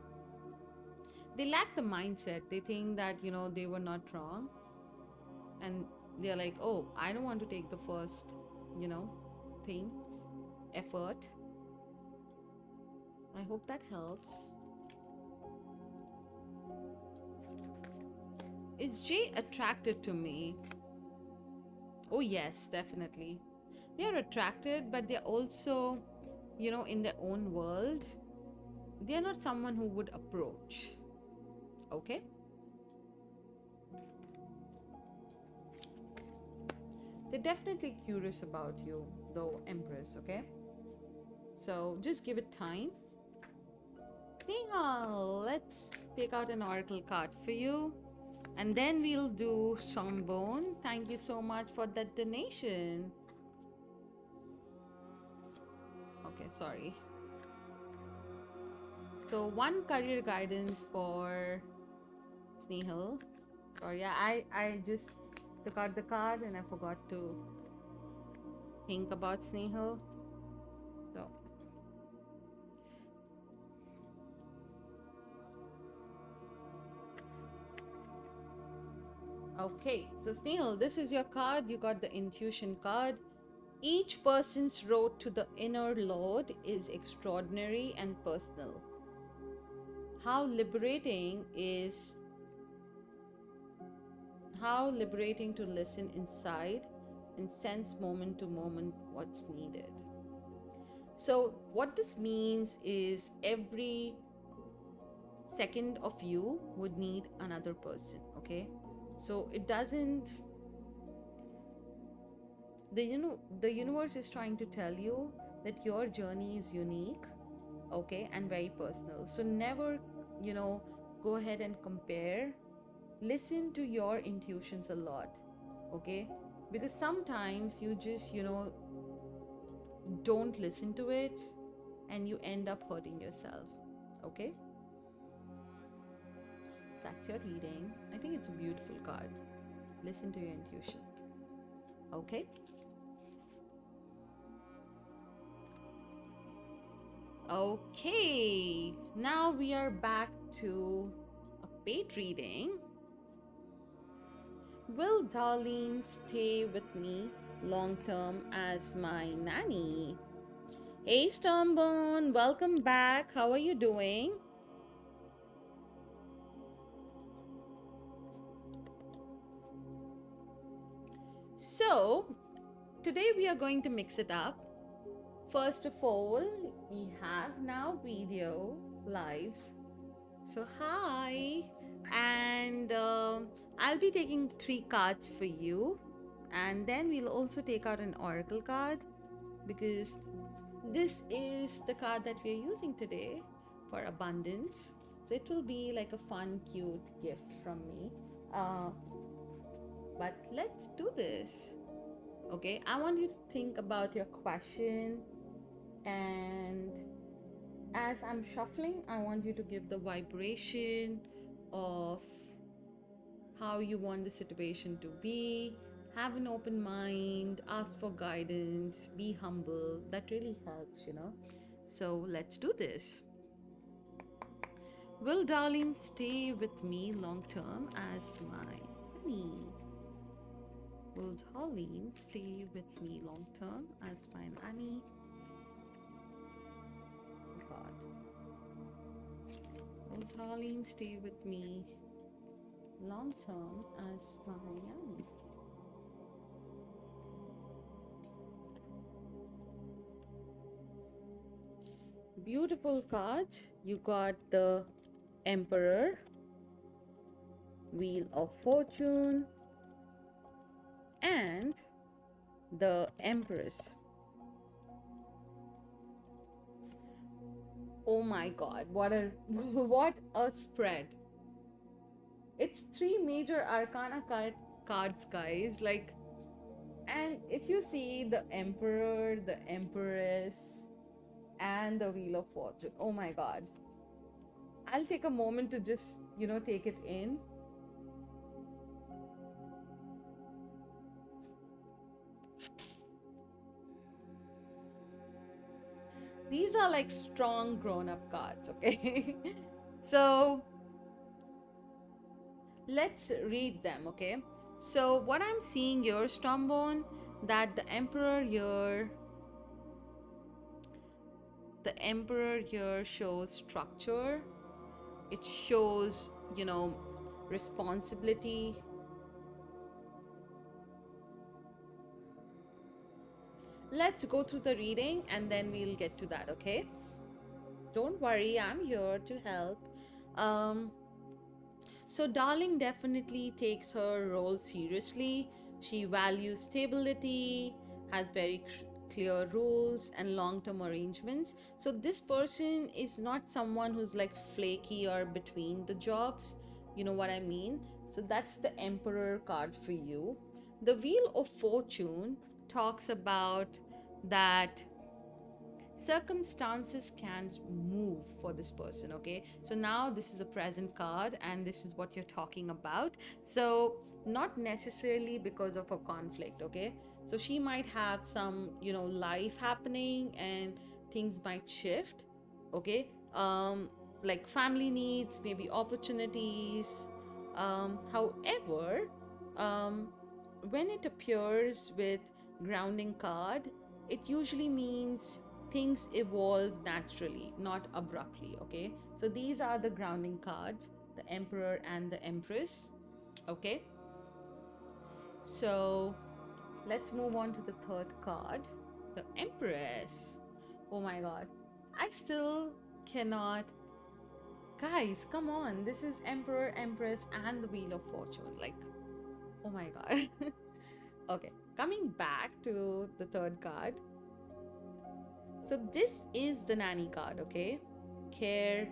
They lack the mindset. They think that, they were not wrong. And they're like, oh, I don't want to take the first, effort. I hope that helps. Is Jay attracted to me? Oh yes, definitely. They are attracted, but they're also, in their own world. They're not someone who would approach. Okay? They're definitely curious about you, though, Empress, okay? So just give it time. Nihal, let's take out an oracle card for you. And then we'll do Shambone. Thank you so much for that donation. Okay, sorry. So one career guidance for Snehal. Sorry, I just took out the card and I forgot to think about Snehal. So okay, so Snehal, this is your card. You got the intuition card. Each person's road to the inner Lord is extraordinary and personal. How liberating to listen inside and sense moment to moment what's needed. So what this means is every second of you would need another person, okay? So it doesn't, the universe is trying to tell you that your journey is unique, okay, and very personal. So never, go ahead and compare. Listen to your intuitions a lot, okay? Because sometimes you just, don't listen to it and you end up hurting yourself. Okay? That's your reading. I think it's a beautiful card. Listen to your intuition. Okay? Okay, now we are back to a paid reading. Will Darlene stay with me long term as my nanny? Hey Stormbone, welcome back. How are you doing? So, today we are going to mix it up. First of all, we have now video lives. So, hi, and I'll be taking 3 cards for you, and then we'll also take out an oracle card because this is the card that we are using today for abundance. So, it will be like a fun, cute gift from me. But let's do this. Okay, I want you to think about your question, and as I'm shuffling, I want you to give the vibration of how you want the situation to be. Have an open mind, ask for guidance, be humble. That really helps, you know. So let's do this. Will Darlene stay with me long term as my honey? Will Darlene stay with me long term as my nanny? God. Will Darlene stay with me long term as my nanny? Beautiful cards. You got the Emperor, Wheel of Fortune, and the Empress. Oh my god, what a what a spread. It's 3 major arcana cards, guys. Like, and if you see the Emperor, the Empress, and the Wheel of Fortune, oh my god. I'll take a moment to just, take it in. These are like strong grown-up cards, okay? So let's read them, okay? So what I'm seeing here, Stormbone, that the Emperor here shows structure. It shows, responsibility. Let's go through the reading and then we'll get to that, okay? Don't worry, I'm here to help. So Darling definitely takes her role seriously. She values stability, has very clear rules and long-term arrangements. So this person is not someone who's like flaky or between the jobs. You know what I mean? So that's the Emperor card for you. The Wheel of Fortune talks about that circumstances can move for this person. Okay, so now this is a present card and this is what you're talking about. So not necessarily because of a conflict. Okay, so she might have some life happening and things might shift. Okay, like family needs, maybe opportunities. However, when it appears with grounding card, it usually means things evolve naturally, not abruptly. Okay, so these are the grounding cards, the Emperor and the Empress. Okay, so let's move on to the third card, the Empress. Oh my god, I still cannot. Guys, come on, this is Emperor, Empress, and the Wheel of Fortune. Like, oh my god. Okay, coming back to the third card. So this is the nanny card, okay? Care,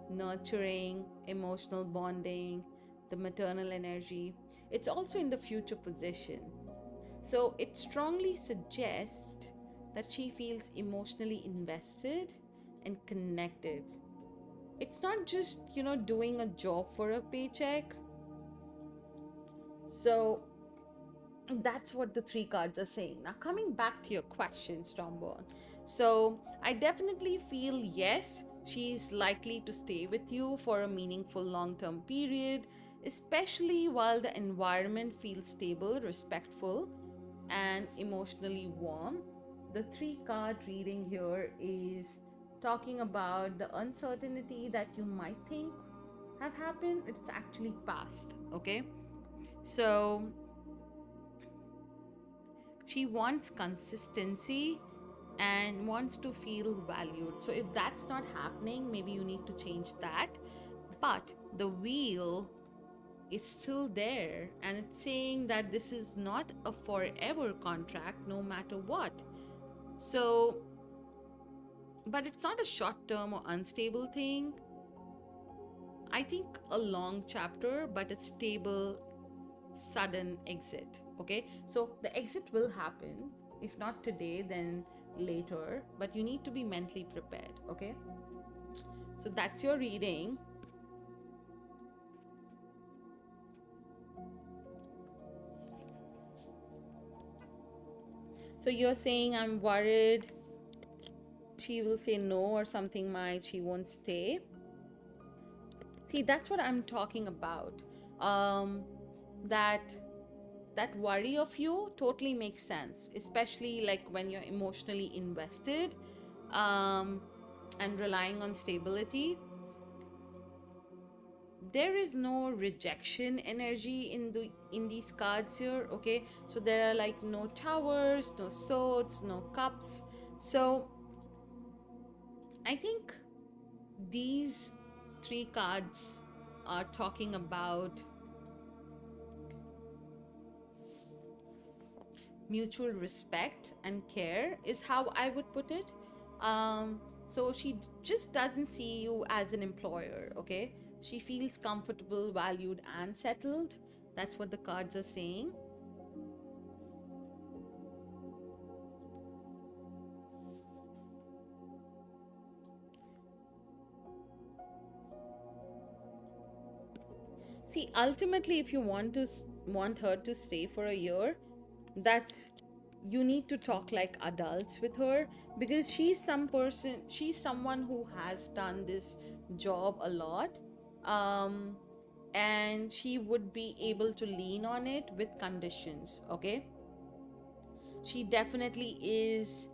nurturing, emotional bonding, the maternal energy. It's also in the future position. So it strongly suggests that she feels emotionally invested and connected. It's not just, doing a job for a paycheck. So that's what the three cards are saying. Now, coming back to your question, Stormborn. So, I definitely feel yes, she's likely to stay with you for a meaningful long term period, especially while the environment feels stable, respectful, and emotionally warm. The three card reading here is talking about the uncertainty that you might think have happened. It's actually past, okay? So, she wants consistency and wants to feel valued. So if that's not happening, maybe you need to change that. But the wheel is still there, and it's saying that this is not a forever contract no matter what. So, but it's not a short term or unstable thing. I think a long chapter, but a stable, sudden exit. Okay, so the exit will happen. If not today, then later, but you need to be mentally prepared. Okay, so that's your reading. So you're saying, I'm worried she will say no, or something might, she won't stay. See, that's what I'm talking about. That that worry of you totally makes sense, especially like when you're emotionally invested, um, and relying on stability. There is no rejection energy in these cards here. Okay, so there are like no towers, no swords, no cups. So I think these three cards are talking about mutual respect and care, is how I would put it. So she just doesn't see you as an employer. Okay, she feels comfortable, valued, and settled. That's what the cards are saying. See, ultimately, if you want her to stay for a year, that's, you need to talk like adults with her, because she's someone who has done this job a lot, um, and she would be able to lean on it with conditions. Okay, she definitely is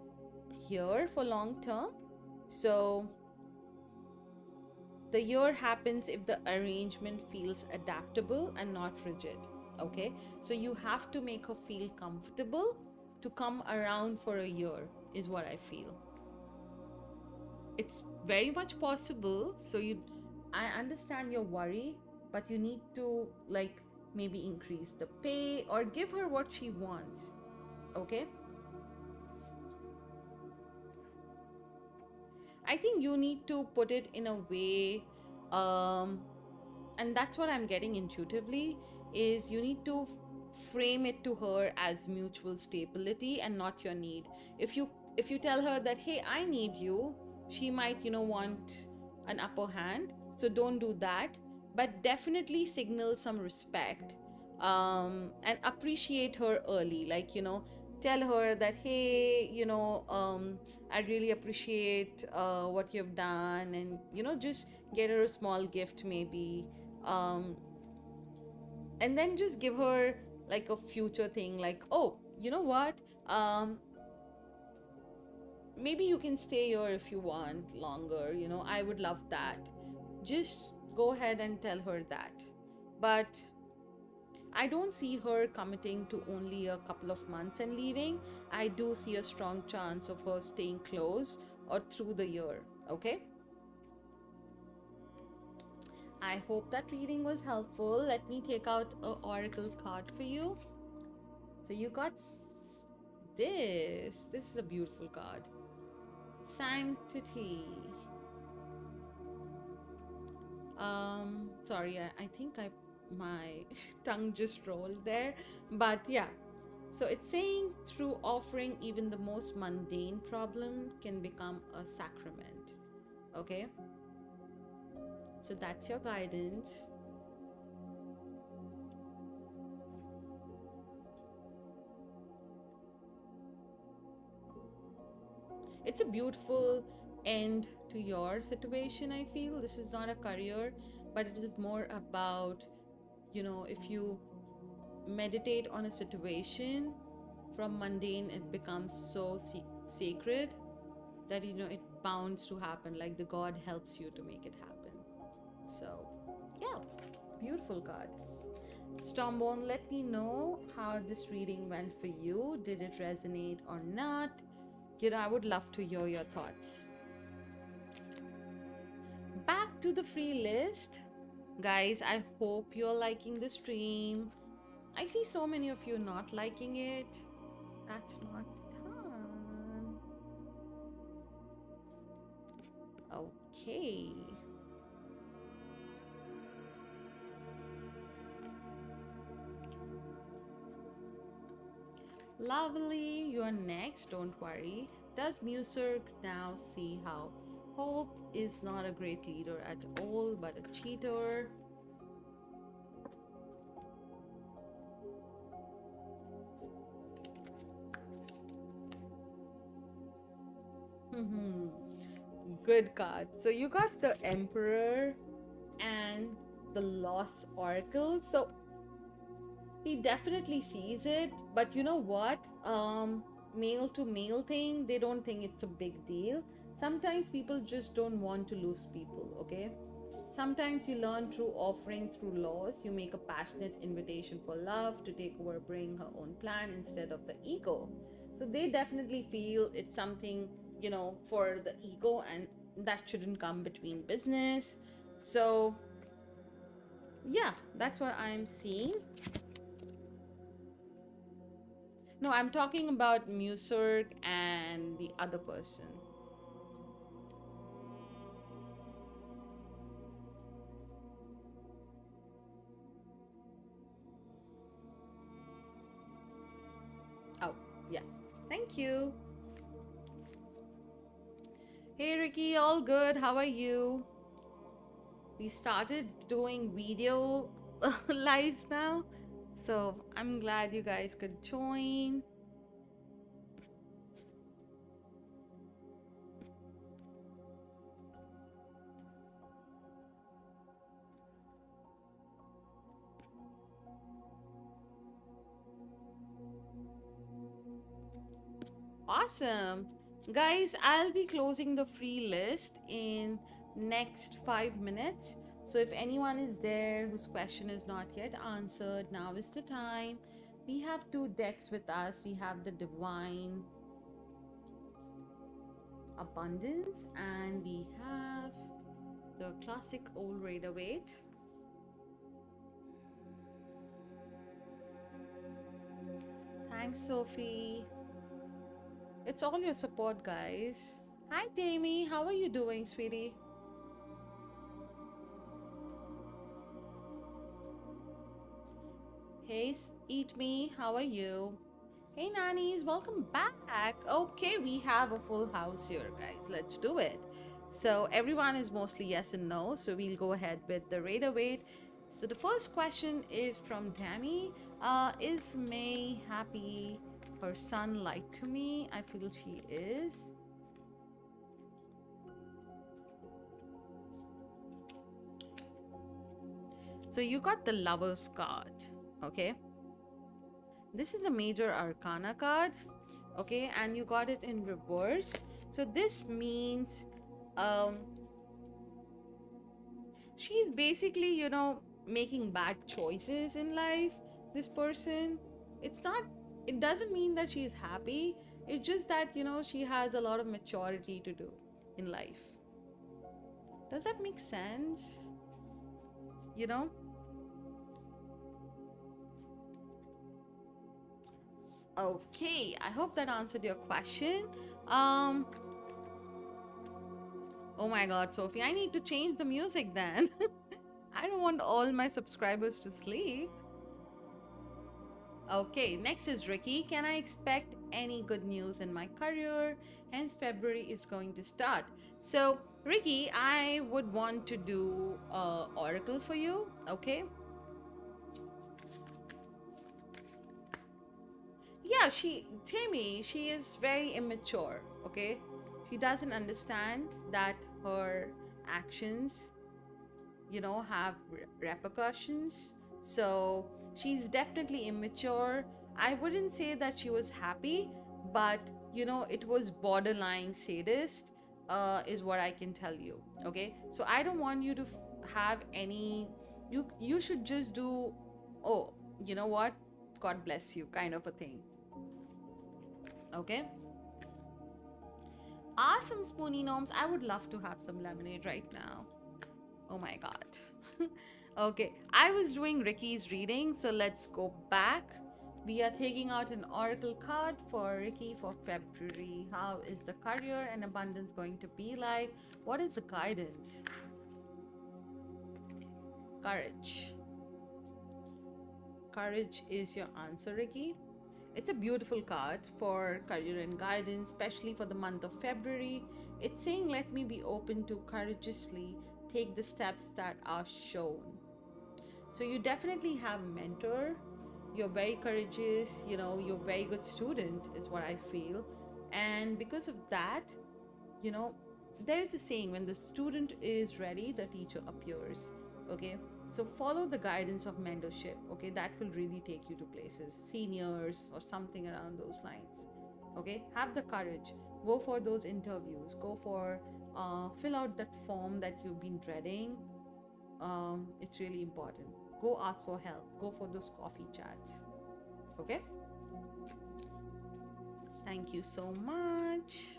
here for long term. So the year happens if the arrangement feels adaptable and not rigid. Okay, so you have to make her feel comfortable to come around for a year, is what I feel. It's very much possible. So I understand your worry, but you need to like maybe increase the pay or give her what she wants. Okay, I think you need to put it in a way, um, and that's what I'm getting intuitively, is you need to frame it to her as mutual stability and not your need. If you tell her that, hey, I need you, she might want an upper hand. So don't do that, but definitely signal some respect, and appreciate her early, like tell her that, hey, I really appreciate what you've done, and just get her a small gift maybe, um, and then just give her like a future thing, like, oh, you know what, maybe you can stay here if you want longer, I would love that. Just go ahead and tell her that. But I don't see her committing to only a couple of months and leaving. I do see a strong chance of her staying close or through the year. Okay, I hope that reading was helpful. Let me take out an oracle card for you. So you got this. This is a beautiful card. Sanctity. Sorry, I think my tongue just rolled there. But yeah. So it's saying through offering, even the most mundane problem can become a sacrament. Okay? So that's your guidance. It's a beautiful end to your situation, I feel. This is not a career, but it is more about, if you meditate on a situation, from mundane it becomes so sacred that it bounds to happen, like the god helps you to make it happen. So yeah, beautiful card. Stormborn, let me know how this reading went for you. Did it resonate or not? I would love to hear your thoughts. Back to the free list. Guys, I hope you're liking the stream. I see so many of you not liking it. That's not done. Okay. Lovely, you're next, don't worry. Does Muserg now see how Hope is not a great leader at all, but a cheater? Good card. So you got the Emperor and the Lost Oracle. So he definitely sees it, but you know what? Male to male thing, they don't think it's a big deal. Sometimes people just don't want to lose people, okay? Sometimes you learn through offering, through loss. You make a passionate invitation for love to take over, bring her own plan instead of the ego. So they definitely feel it's something, for the ego, and that shouldn't come between business. So, yeah, that's what I'm seeing. No, I'm talking about Muserg and the other person. Oh, yeah. Thank you. Hey, Ricky, all good. How are you? We started doing video lives now, so I'm glad you guys could join. Awesome. Guys, I'll be closing the free list in next 5 minutes. So if anyone is there whose question is not yet answered, now is the time. We have 2 decks with us. We have the Divine Abundance and we have the classic Old Rider-Waite. Thanks, Sophie. It's all your support, guys. Hi, Tammy. How are you doing, sweetie? Hey, Eat Me. How are you? Hey, nannies. Welcome back. Okay, we have a full house here, guys. Let's do it. So everyone is mostly yes and no. So we'll go ahead with the Rider-Waite. So the first question is from Tammy. Is May happy? Her son lied to me. I feel she is. So you got the Lover's card, okay? This is a major arcana card, okay? And you got it in reverse. So this means she's basically, making bad choices in life. This person, it doesn't mean that she's happy. It's just that, she has a lot of maturity to do in life. Does that make sense? Okay, I hope that answered your question. Oh my god, Sophie, I need to change the music then. I don't want all my subscribers to sleep. Okay, next is Ricky. Can I expect any good news in my career? Hence, February is going to start. So, Ricky, I would want to do oracle for you. Okay. Yeah, Tammy, she is very immature. Okay. She doesn't understand that her actions, have repercussions. So she's definitely immature. I wouldn't say that she was happy, but it was borderline sadist, is what I can tell you. Okay, so I don't want you to have any. You should just do, oh, you know what? God bless you, kind of a thing. Okay. Awesome, Spoony Gnomes. I would love to have some lemonade right now. Oh my god. Okay, I was doing Ricky's reading, so let's go back. We are taking out an oracle card for Ricky for February. How is the career and abundance going to be like? What is the guidance? Courage. Courage is your answer, Ricky. It's a beautiful card for career and guidance, especially for the month of February. It's saying, let me be open to courageously take the steps that are shown. So you definitely have a mentor. You're very courageous, you're a very good student, is what I feel. And because of that, you know, there is a saying, when the student is ready, the teacher appears. Okay. So follow the guidance of mentorship. Okay. That will really take you to places, seniors or something around those lines. Okay. Have the courage. Go for those interviews. Go for, fill out that form that you've been dreading. It's really important. Go ask for help. Go for those coffee chats. Okay. Thank you so much.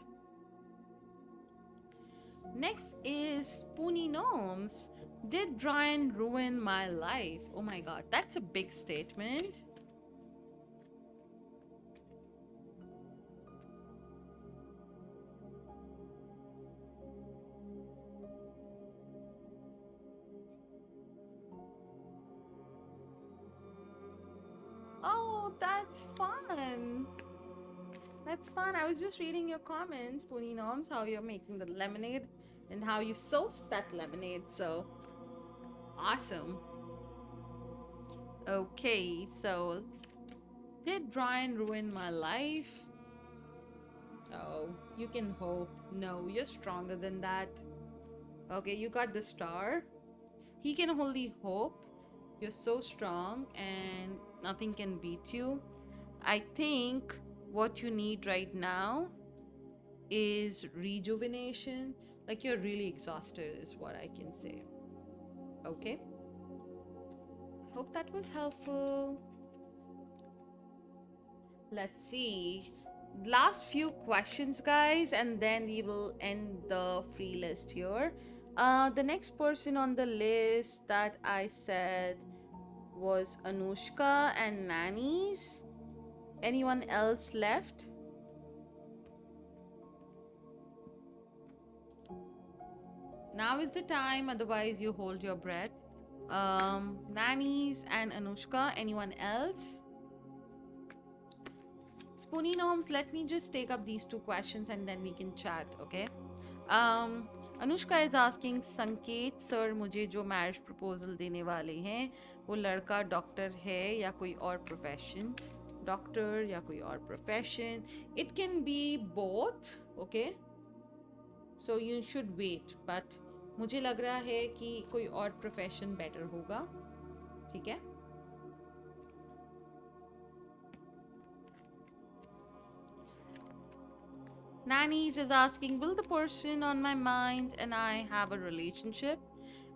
Next is Spoony Gnomes. Did Brian ruin my life? Oh my god, that's a big statement. Oh, that's fun. That's fun. I was just reading your comments, Spoony Gnomes, how you're making the lemonade and how you sourced that lemonade. So awesome. Okay, so did Brian ruin my life? Oh, you can hope. No, you're stronger than that. Okay, you got the star. He can only hope. You're so strong and nothing can beat you. I think what you need right now is rejuvenation. Like, you're really exhausted, is what I can say. Okay. Hope that was helpful. Let's see. Last few questions, guys, and then we will end the free list here. The next person on the list that I said was Anushka and Nannies. Anyone else left? Now is the time, otherwise you hold your breath. Nannies and Anushka. Anyone else? Spoony Gnomes, let me just take up these two questions and then we can chat, okay? Anushka is asking, संकेत sir मुझे जो marriage proposal देने वाले हैं वो लड़का doctor है या कोई और प्रोफेशन? डॉक्टर या कोई और profession? It can be both, okay? So you should wait, but मुझे लग रहा है कि कोई और प्रोफेशन बेटर होगा. ठीक है? Nannies is asking, will the person on my mind and I have a relationship?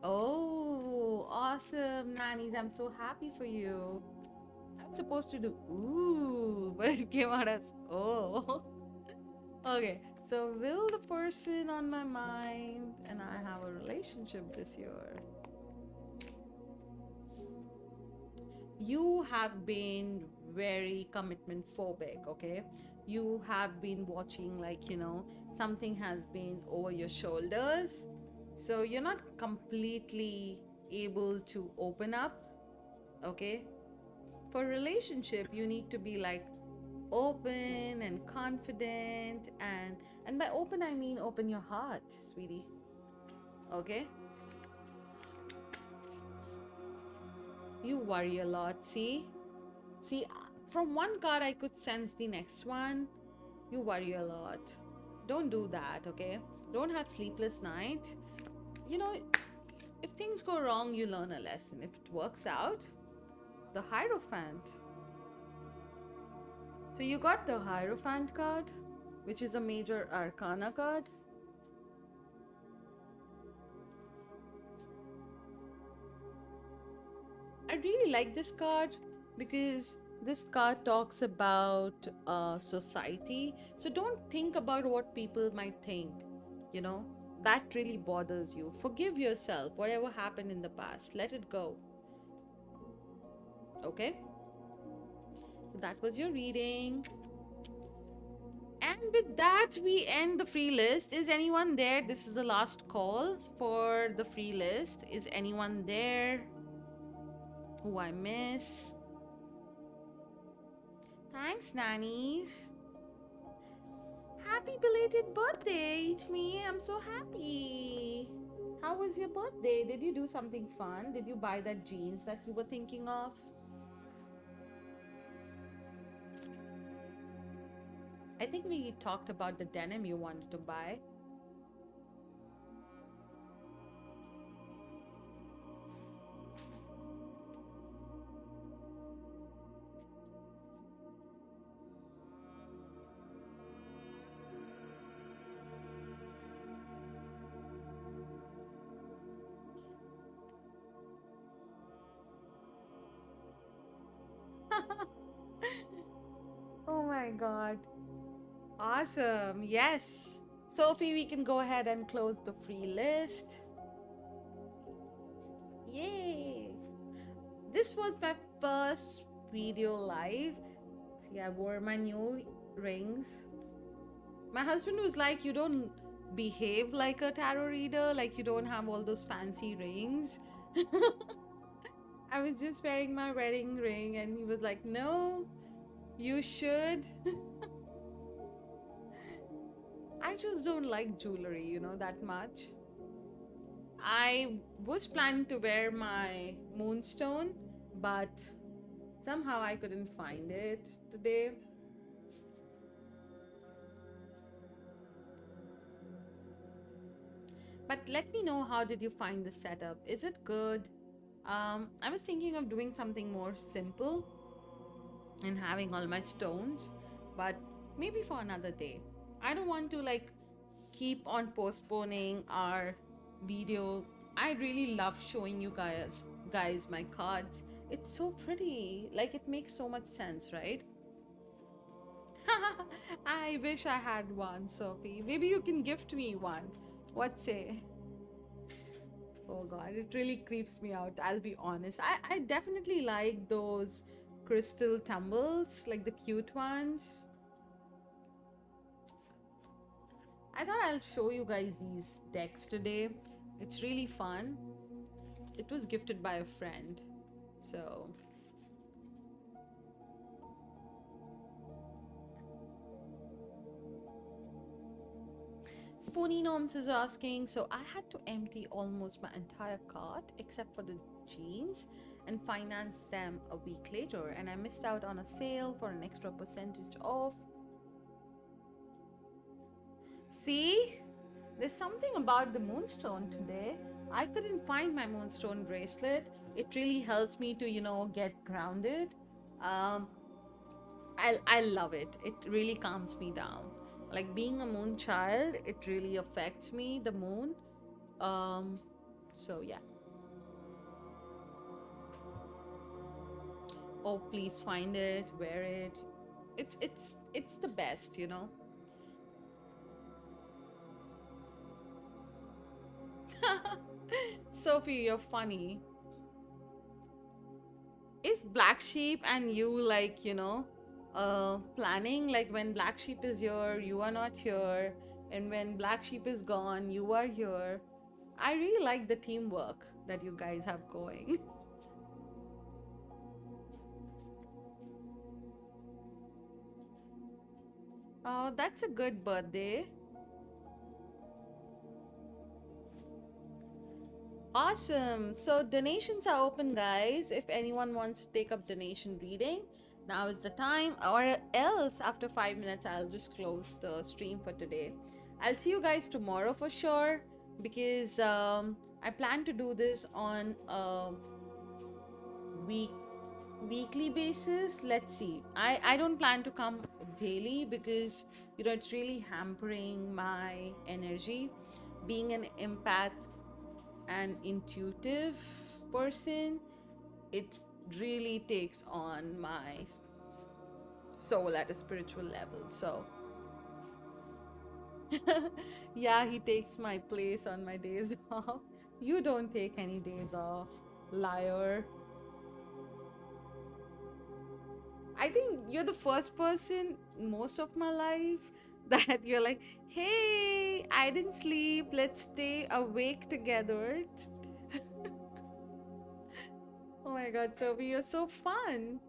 Oh, awesome, Nannies. I'm so happy for you. I'm supposed to do ooh, but it came out as oh. Okay, so will the person on my mind and I have a relationship this year? You have been very commitment phobic, okay? You have been watching, like, something has been over your shoulders. So you're not completely able to open up, okay? For relationship, you need to be like open and confident, and by open I mean open your heart, sweetie. Okay? You worry a lot, see? See, from one card I could sense the next one. You worry a lot. Don't do that, okay? Don't have sleepless nights. You know, if things go wrong, you learn a lesson. If it works out, the Hierophant. So you got the Hierophant card, which is a major arcana card. I really like this card because this card talks about society. So don't think about what people might think, you know, that really bothers you. Forgive yourself, whatever happened in the past, let it go. Okay? So that was your reading. And with that, we end the free list. Is anyone there? This is the last call for the free list. Is anyone there who I miss? Thanks, nannies. Happy belated birthday to me. I'm so happy. How was your birthday? Did you do something fun? Did you buy that jeans that you were thinking of? I think we talked about the denim you wanted to buy. Oh my god. Awesome. Yes. Sophie, we can go ahead and close the free list. Yay. This was my first video live. See, I wore my new rings. My husband was like, you don't behave like a tarot reader, like you don't have all those fancy rings. I was just wearing my wedding ring and he was like, no, you should. I just don't like jewelry, you know, that much. I was planning to wear my moonstone, but somehow I couldn't find it today. But let me know, how did you find the setup? Is it good? I was thinking of doing something more simple and having all my stones, but maybe for another day. I don't want to like keep on postponing our video. I really love showing you guys my cards. It's so pretty, like it makes so much sense, right? I wish I had one, Sophie. Maybe you can gift me one. What say? Oh god, it really creeps me out, I'll be honest. I definitely like those crystal tumbles, like the cute ones. I thought I'll show you guys these decks today. It's really fun. It was gifted by a friend. So Spoony Gnomes is asking, so I had to empty almost my entire cart except for the jeans and finance them a week later, and I missed out on a sale for an extra percentage off. See, there's something about the moonstone today. I couldn't find my moonstone bracelet. It really helps me to, you know, get grounded. I love it. It really calms me down. Like being a moon child, it really affects me, the moon. So yeah. Oh, please find it, wear it. It's the best, you know. Sophie, you're funny. Is Black Sheep and you like, you know, planning, like when Black Sheep is here, you are not here, and when Black Sheep is gone, you are here. I really like the teamwork that you guys have going. Oh, that's a good birthday. Awesome. So donations are open, guys. If anyone wants to take up donation reading, now is the time. Or else, after 5 minutes, I'll just close the stream for today. I'll see you guys tomorrow for sure because I plan to do this on a week weekly basis. Let's see. I don't plan to come daily because it's really hampering my energy. Being an empath an intuitive person, it really takes on my soul at a spiritual level. So, yeah, he takes my place on my days off. You don't take any days off, liar. I think you're the first person most of my life that you're like, hey, I didn't sleep. Let's stay awake together. Oh my god, Toby, you're so fun.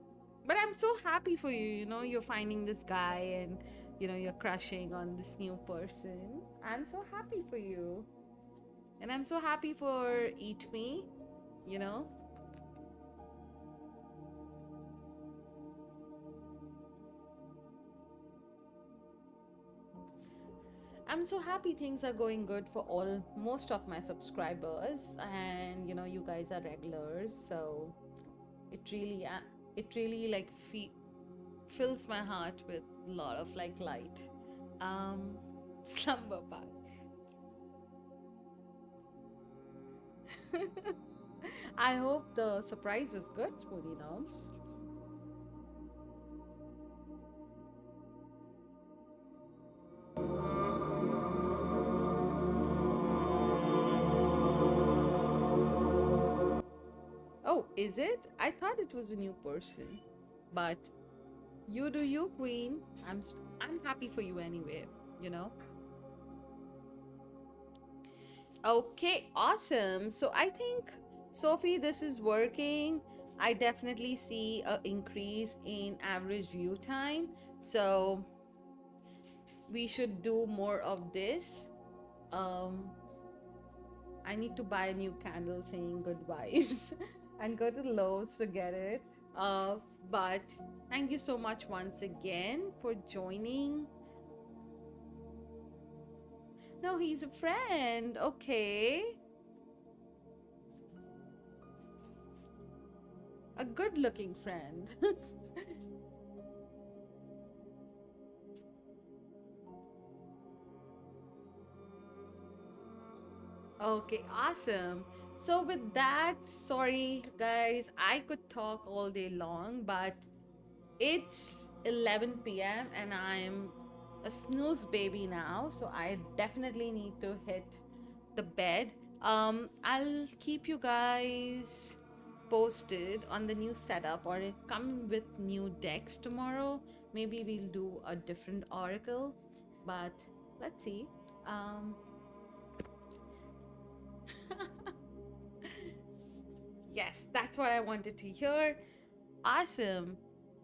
But I'm so happy for you, you're finding this guy and you're crushing on this new person. I'm so happy for you. And I'm so happy for Eat Me, you know. I'm so happy things are going good for most of my subscribers, and you guys are regulars, so it really like fills my heart with a lot of like light. um Slumber park. I hope the surprise was good, Spoonie Knobs. Oh, is it? I thought it was a new person. But you do you, Queen. I'm happy for you anyway, you know. Okay, awesome. So I think, Sophie, this is working. I definitely see an increase in average view time. So we should do more of this. Um, I need to buy a new candle saying good vibes and go to Lowe's to get it. But thank you so much once again for joining. No, he's a friend. Okay. A good looking friend. Okay, awesome. So, with that, sorry guys, I could talk all day long, but it's 11 p.m. and I'm a snooze baby now, so I definitely need to hit the bed. I'll keep you guys posted on the new setup or it come with new decks tomorrow. Maybe we'll do a different oracle, but let's see. Um, yes, that's what I wanted to hear. Awesome.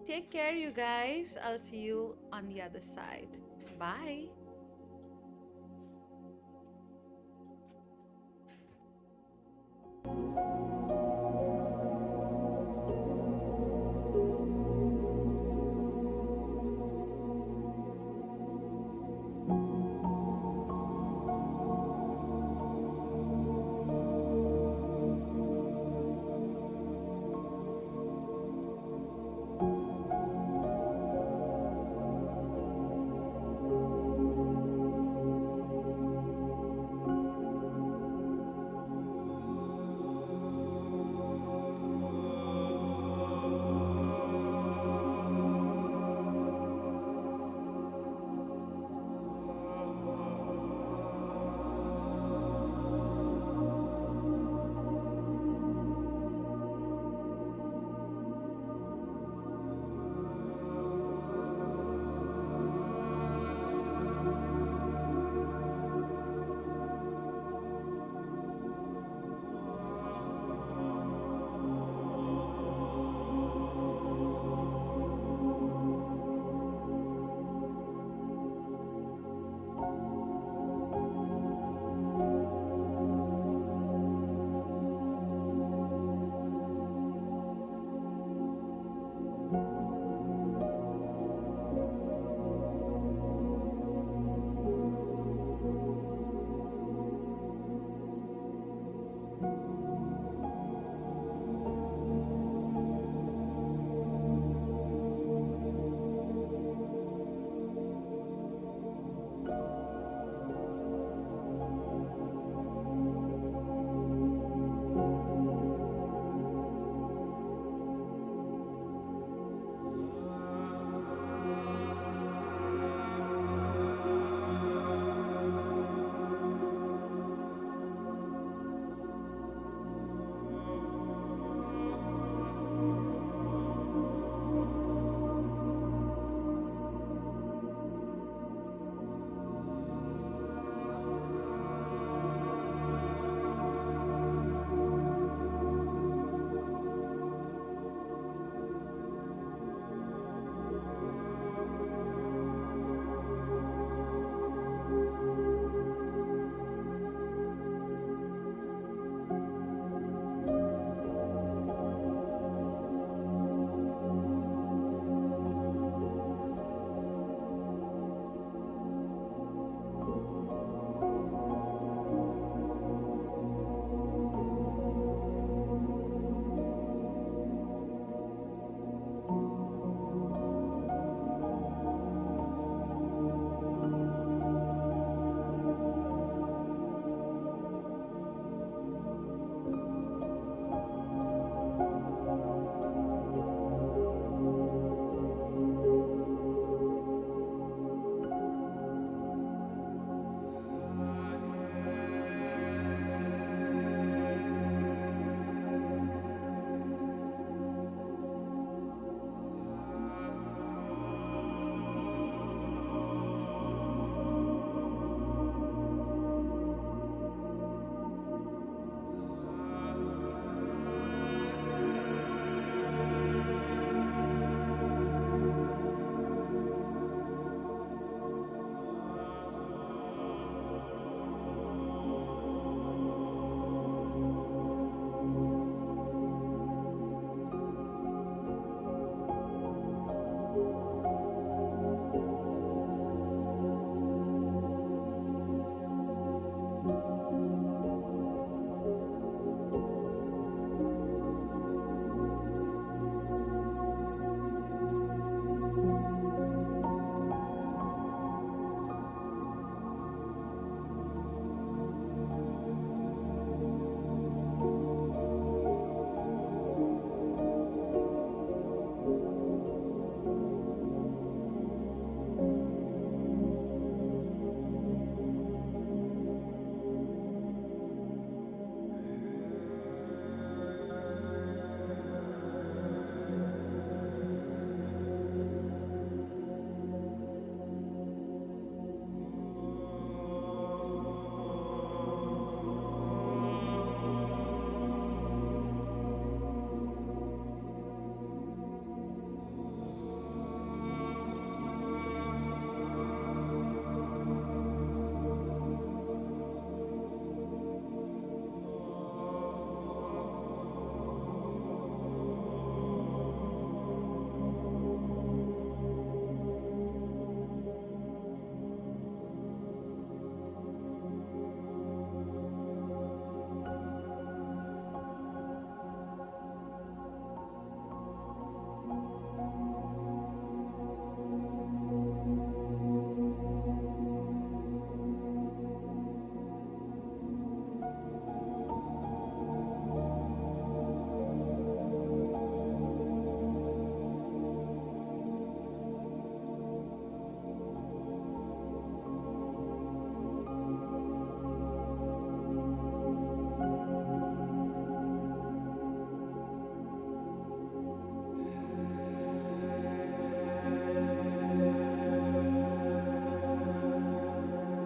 Take care, you guys. I'll see you on the other side. Bye.